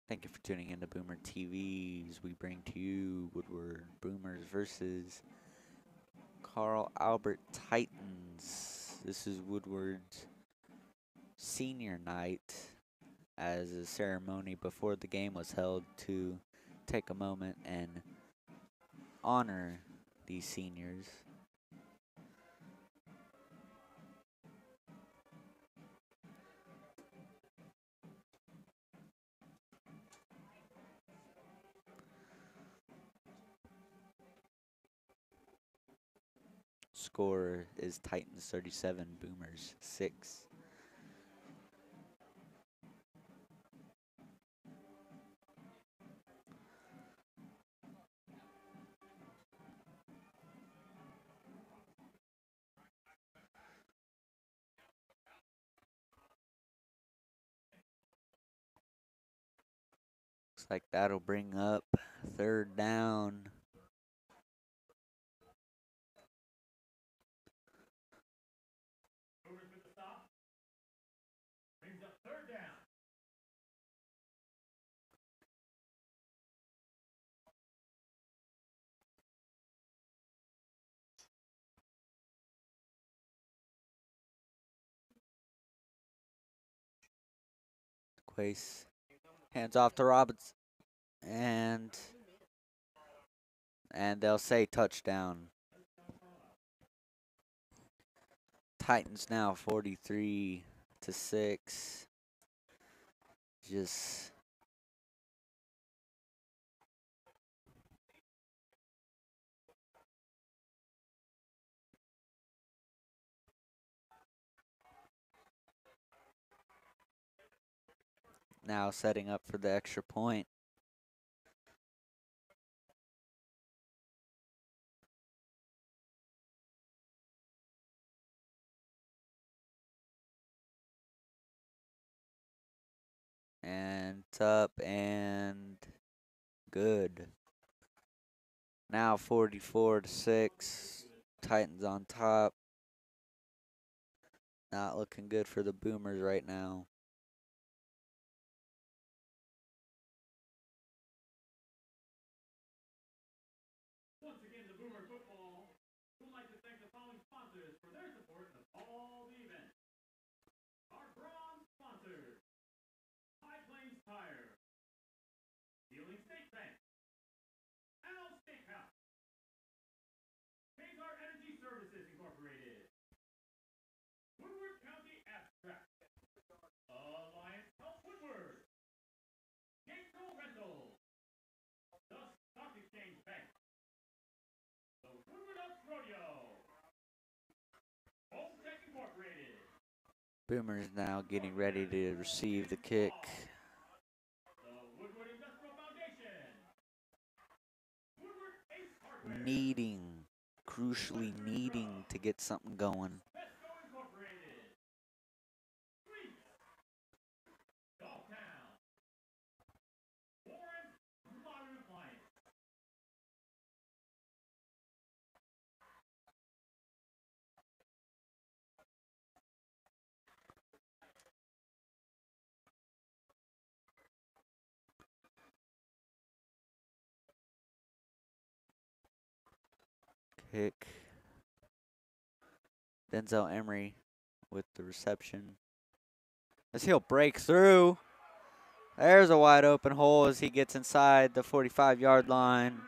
Thank you for tuning in to Boomer TVs. We bring to you Woodward Boomers versus Carl Albert Titans. This is Woodward's senior night, as a ceremony before the game was held to take a moment and honor these seniors. Score is Titans 37, Boomers 6. Looks like that'll bring up third down. Boomers with the stop. Brings up third down. Quace hands off to Robbins, and they'll say touchdown. Titans now 43-6. Just now setting up for the extra point. And up and good. Now 44-6. Titans on top. Not looking good for the Boomers right now. Once again, the Boomer football would like to thank the following sponsors for their support of all the events. Our bronze sponsors: High Plains Tire, Healing State Bank, Al Steakhouse, Kazar Energy Services Incorporated, Woodward County Abstract, Alliance Health Woodward, Gatesville Rental, the Stock Exchange Bank, the Woodward Oaks Rodeo, Home Tech Incorporated. Boomers now getting ready to receive the kick. The Woodward Industrial Foundation. Woodward Ace Hardware. Crucially needing to get something going. Pesco Incorporated. Schmitz. Dogtown. Warren Modern Appliance. Kick Denzel Emery with the reception. As he'll break through. There's a wide open hole as he gets inside the 45-yard line.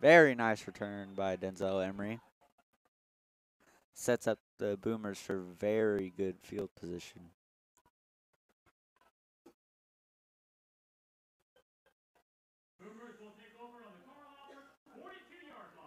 Very nice return by Denzel Emery. Sets up the Boomers for very good field position. Boomers will take over on the Carlisle 42-yard line.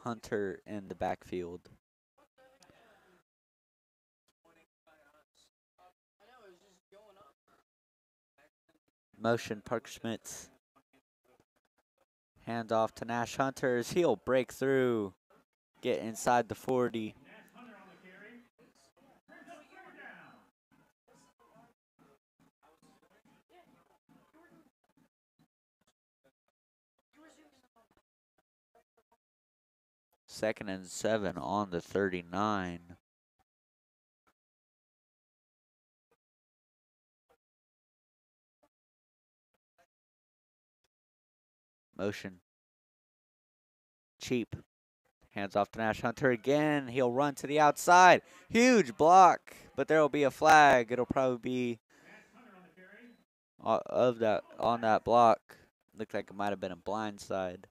Hunter in the backfield. Motion, Parker Schmitz. Hand off to Nash Hunter as he'll break through. Get inside the 40. Second and 7 on the 39. Motion. Cheap. Hands off to Nash Hunter again. He'll run to the outside. Huge block, but there will be a flag. It'll probably be on that block. Looked like it might have been a blindside.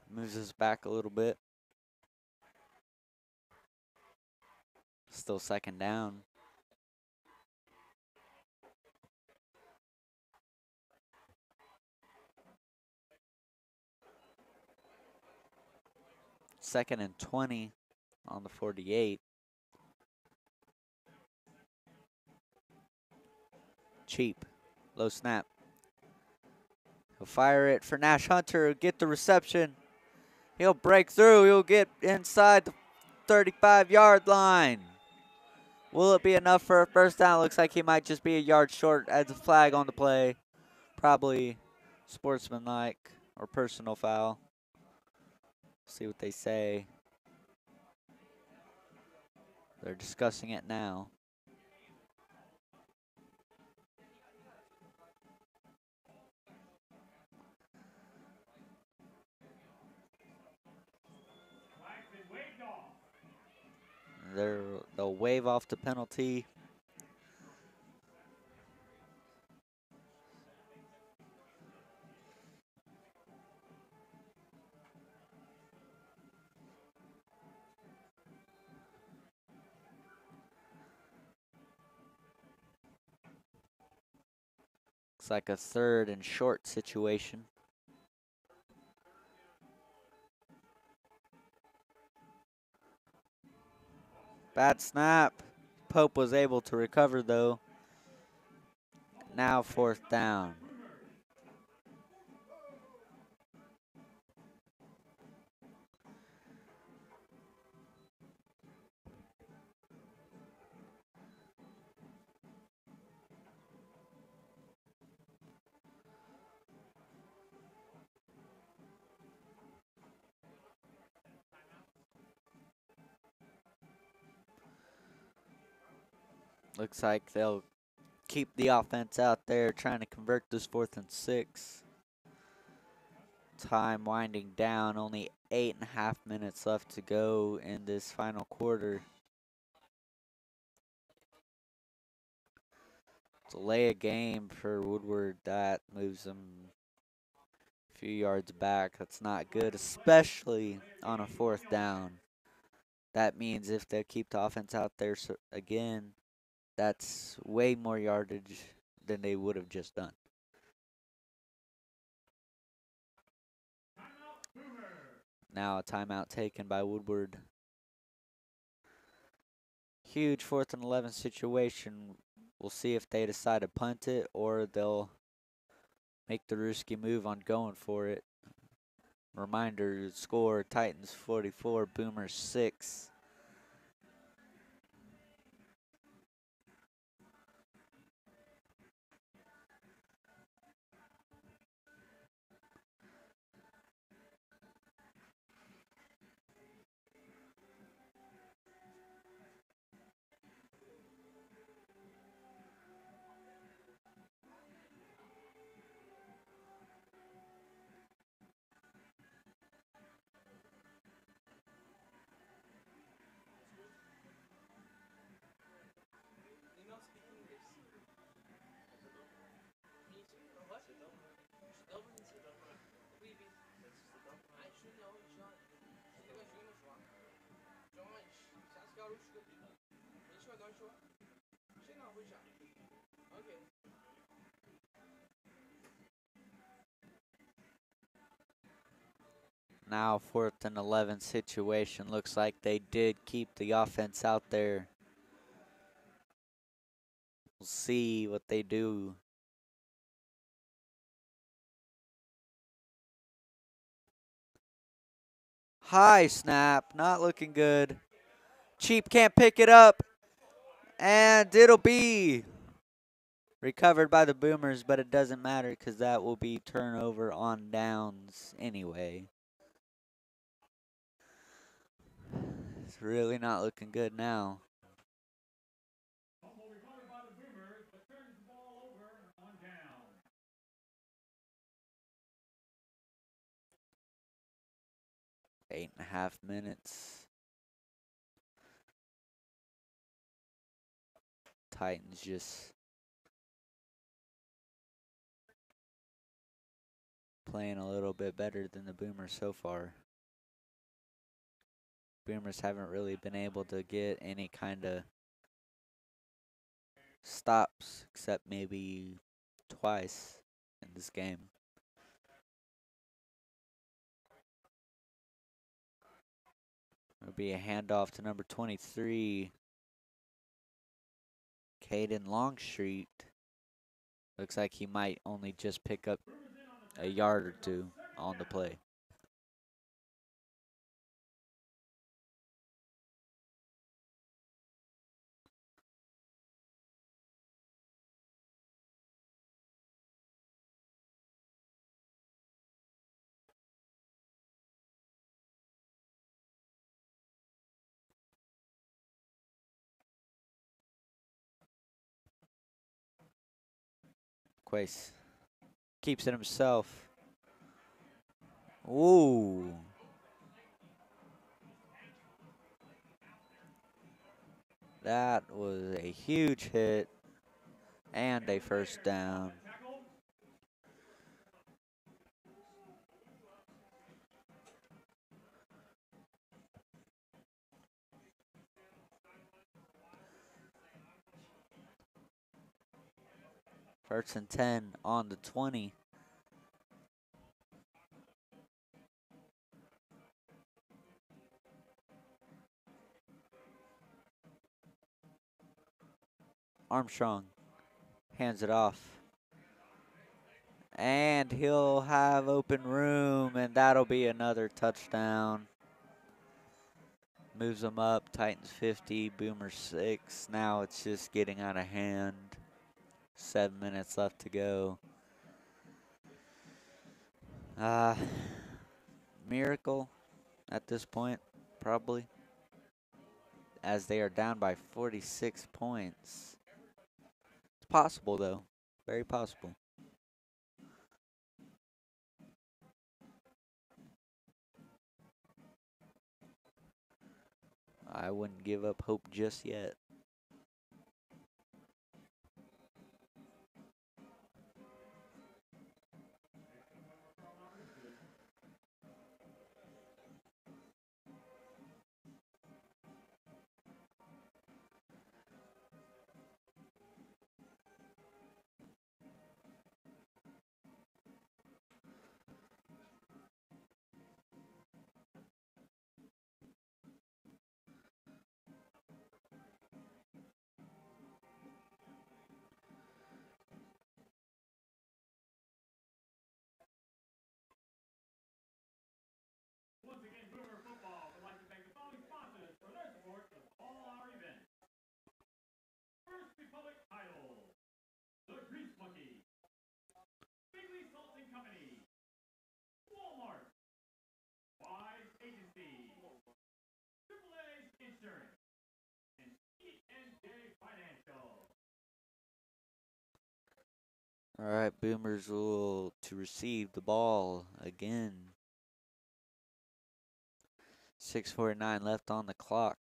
Moves us back a little bit. Still second down. Second and 20 on the 48. Cheap. Low snap. He'll fire it for Nash Hunter. Get the reception. He'll break through. He'll get inside the 35-yard line. Will it be enough for a first down? Looks like he might just be a yard short as a flag on the play. Probably sportsmanlike or personal foul. See what they say. They're discussing it now. They'll wave off the penalty. Looks like a third and short situation. Bad snap. Pope was able to recover though. Now fourth down. Looks like they'll keep the offense out there trying to convert this 4th and 6. Time winding down, only 8.5 minutes left to go in this final quarter. Delay a game for Woodward, that moves them a few yards back. That's not good, especially on a 4th down. That means if they keep the offense out there again, that's way more yardage than they would have just done. Now a timeout taken by Woodward. Huge 4th and 11 situation. We'll see if they decide to punt it or they'll make the risky move on going for it. Reminder, score Titans 44, Boomers 6. Now 4th and 11 situation. Looks like they did keep the offense out there. We'll see what they do. High snap, not looking good. Cheap can't pick it up. And it'll be recovered by the Boomers, but it doesn't matter because that will be turnover on downs anyway. It's really not looking good now. 8.5 minutes. Titans just playing a little bit better than the Boomers so far. Boomers haven't really been able to get any kind of stops except maybe twice in this game. It'll be a handoff to number 23, Caden Longstreet. Looks like he might only just pick up a yard or two on the play. Quace keeps it himself. Ooh. That was a huge hit and a first down. First and 10 on the 20. Armstrong hands it off. And he'll have open room, and that'll be another touchdown. Moves them up, Titans 50, Boomers 6. Now it's just getting out of hand. 7 minutes left to go. Miracle at this point, probably, as they are down by 46 points. It's possible, though. Very possible. I wouldn't give up hope just yet. All right, Boomers will to receive the ball again. 6:49 left on the clock.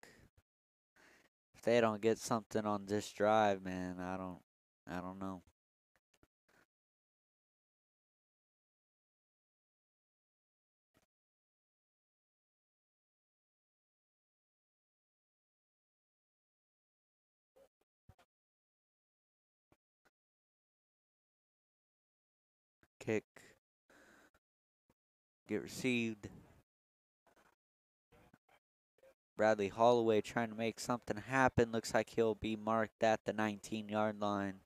If they don't get something on this drive, man, I don't know. Kick. Get received. Bradley Holloway trying to make something happen. Looks like he'll be marked at the 19-yard line.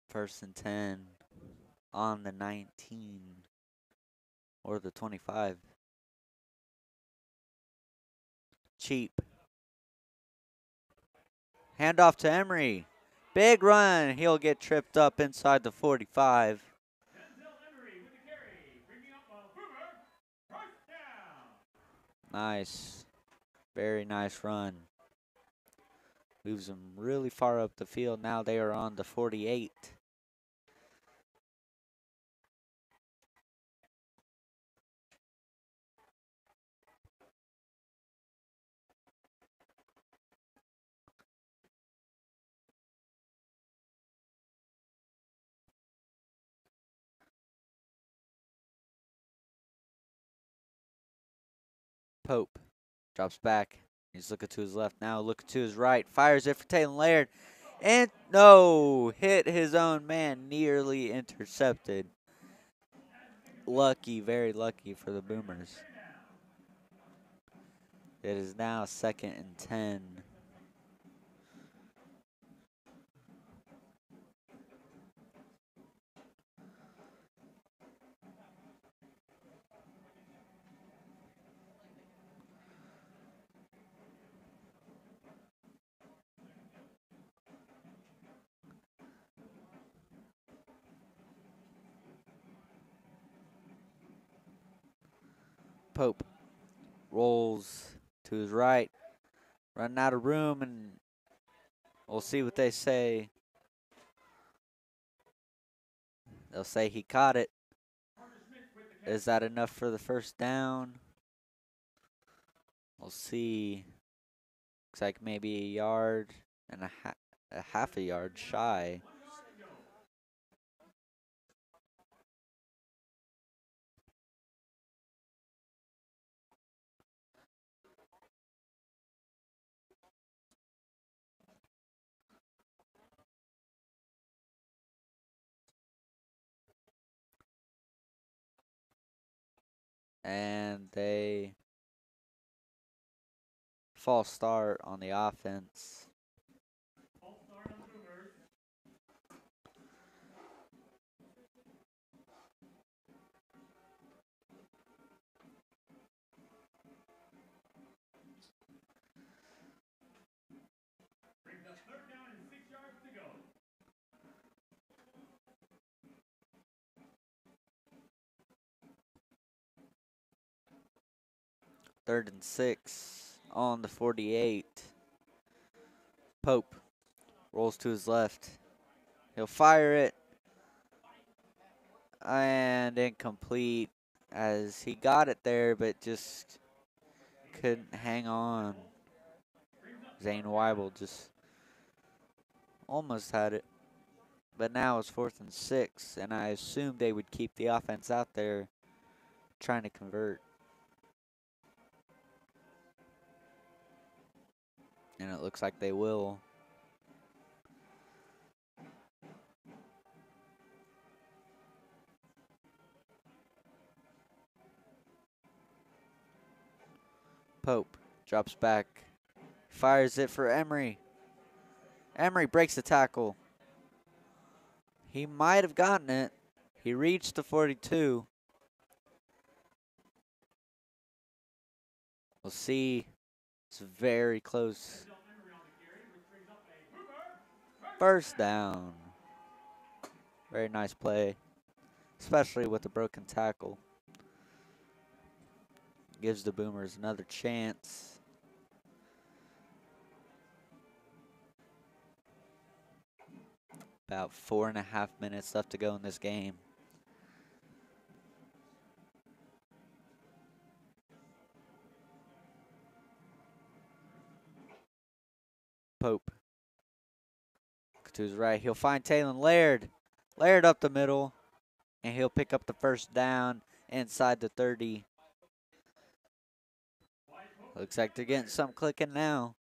First and 10 on the 19 or the 25. Cheap. Handoff to Emery. Big run. He'll get tripped up inside the 45. Nice. Very nice run. Moves them really far up the field. Now they are on the 48. Pope drops back. He's looking to his left now, looking to his right. Fires it for Taylor Laird. And no, hit his own man, nearly intercepted. Lucky, very lucky for the Boomers. It is now 2nd and 10. Pope rolls to his right, running out of room, and we'll see what they say. They'll say he caught it. Is that enough for the first down? We'll see. Looks like maybe a yard and a half a yard shy. And they false start on the offense. Brings up 3rd down and 6 yards to go. Third and 6 on the 48. Pope rolls to his left. He'll fire it. And incomplete, as he got it there, but just couldn't hang on. Zane Weibel just almost had it. But now it's 4th and 6, and I assumed they would keep the offense out there trying to convert. And it looks like they will. Pope drops back, fires it for Emery. Emery breaks the tackle. He might have gotten it. He reached the 42. We'll see. It's very close. First down. Very nice play, especially with the broken tackle. Gives the Boomers another chance. About 4.5 minutes left to go in this game. Pope. To his right. He'll find Taylon Laird. Laird up the middle. And he'll pick up the first down inside the 30. Looks like they're getting something clicking now.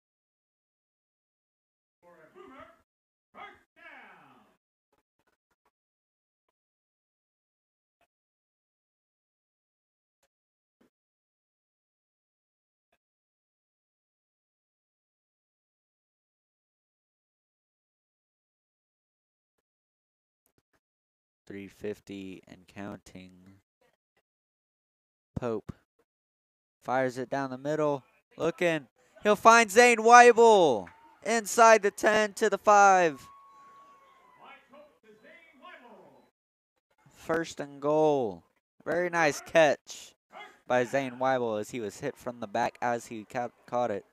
.350 and counting. Pope fires it down the middle. Looking. He'll find Zane Weibel inside the 10 to the 5. First and goal. Very nice catch by Zane Weibel as he was hit from the back as he caught it.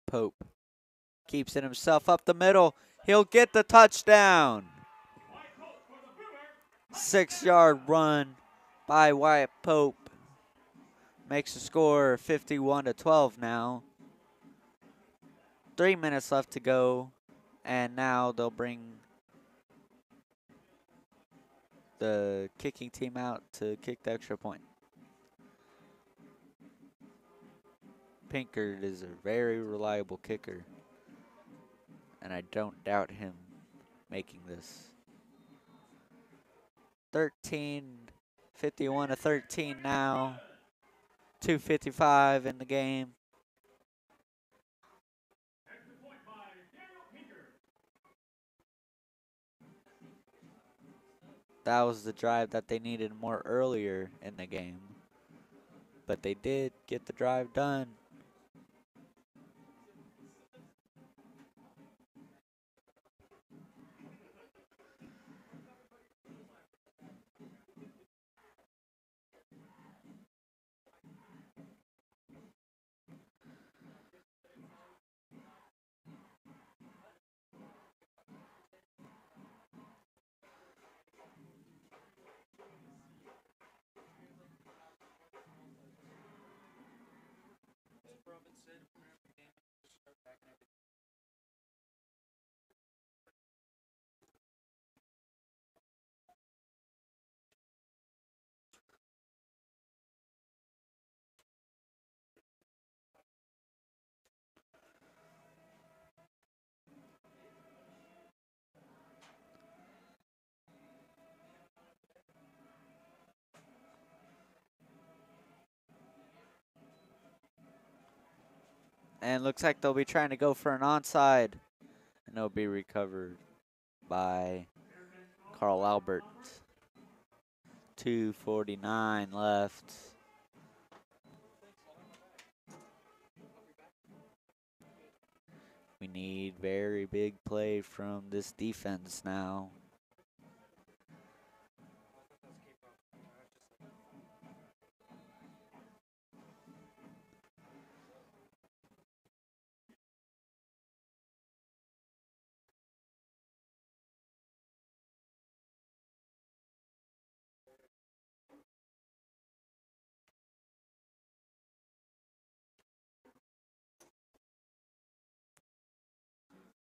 Pope keeps it himself up the middle. He'll get the touchdown. 6-yard run by Wyatt Pope. Makes the score 51-12 now. 3 minutes left to go. And now they'll bring the kicking team out to kick the extra point. Pinkard is a very reliable kicker, and I don't doubt him making this. 51-13 now. 2:55 in the game. That was the drive that they needed more earlier in the game, but they did get the drive done. And looks like they'll be trying to go for an onside. And it'll be recovered by Carl Albert. 2:49 left. We need very big play from this defense now.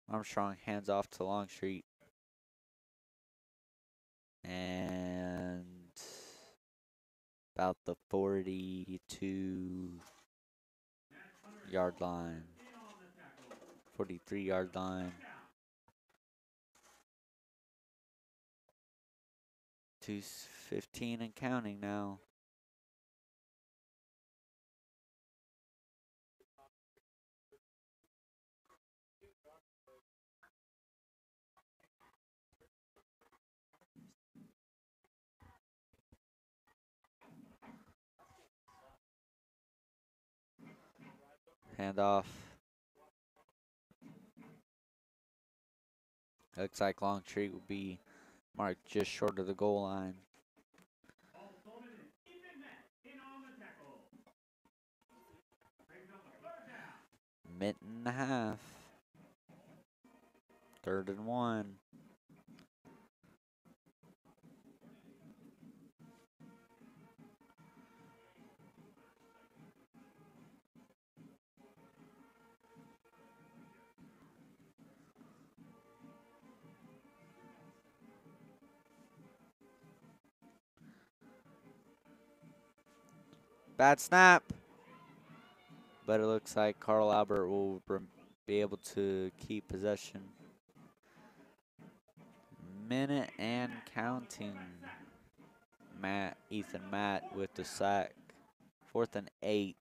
Armstrong hands off to Longstreet. And about the 42-yard line. 43-yard line. 2:15 and counting now. Handoff. Looks like Longtree will be marked just short of the goal line. Minute and a half. 3rd and 1. Bad snap. But it looks like Carl Albert will be able to keep possession. Minute and counting. Ethan Matt with the sack. 4th and 8.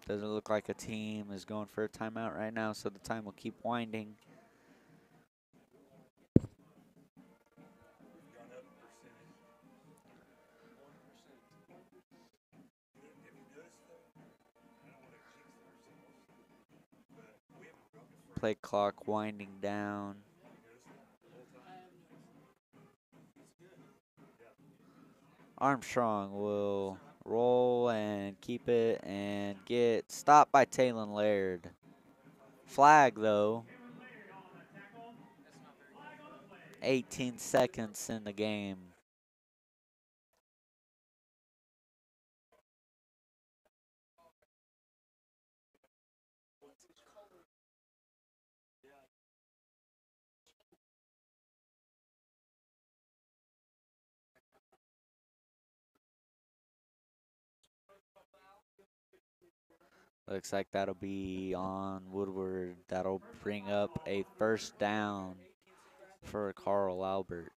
Doesn't look like a team is going for a timeout right now, so the time will keep winding. Play clock winding down. Armstrong will roll and keep it and get stopped by Talon Laird. Flag though. 18 seconds in the game. Looks like that'll be on Woodward. That'll bring up a 1st down for Carl Albert.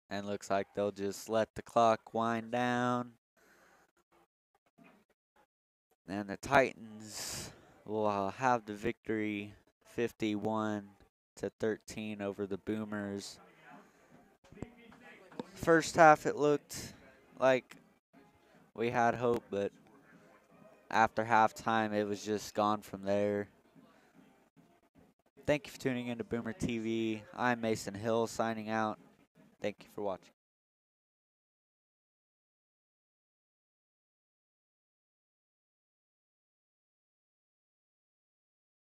And looks like they'll just let the clock wind down. And the Titans will have the victory 51-13 over the Boomers. First half it looked like we had hope, but after halftime it was just gone from there. Thank you for tuning in to Boomer TV. I'm Mason Hill signing out. Thank you for watching.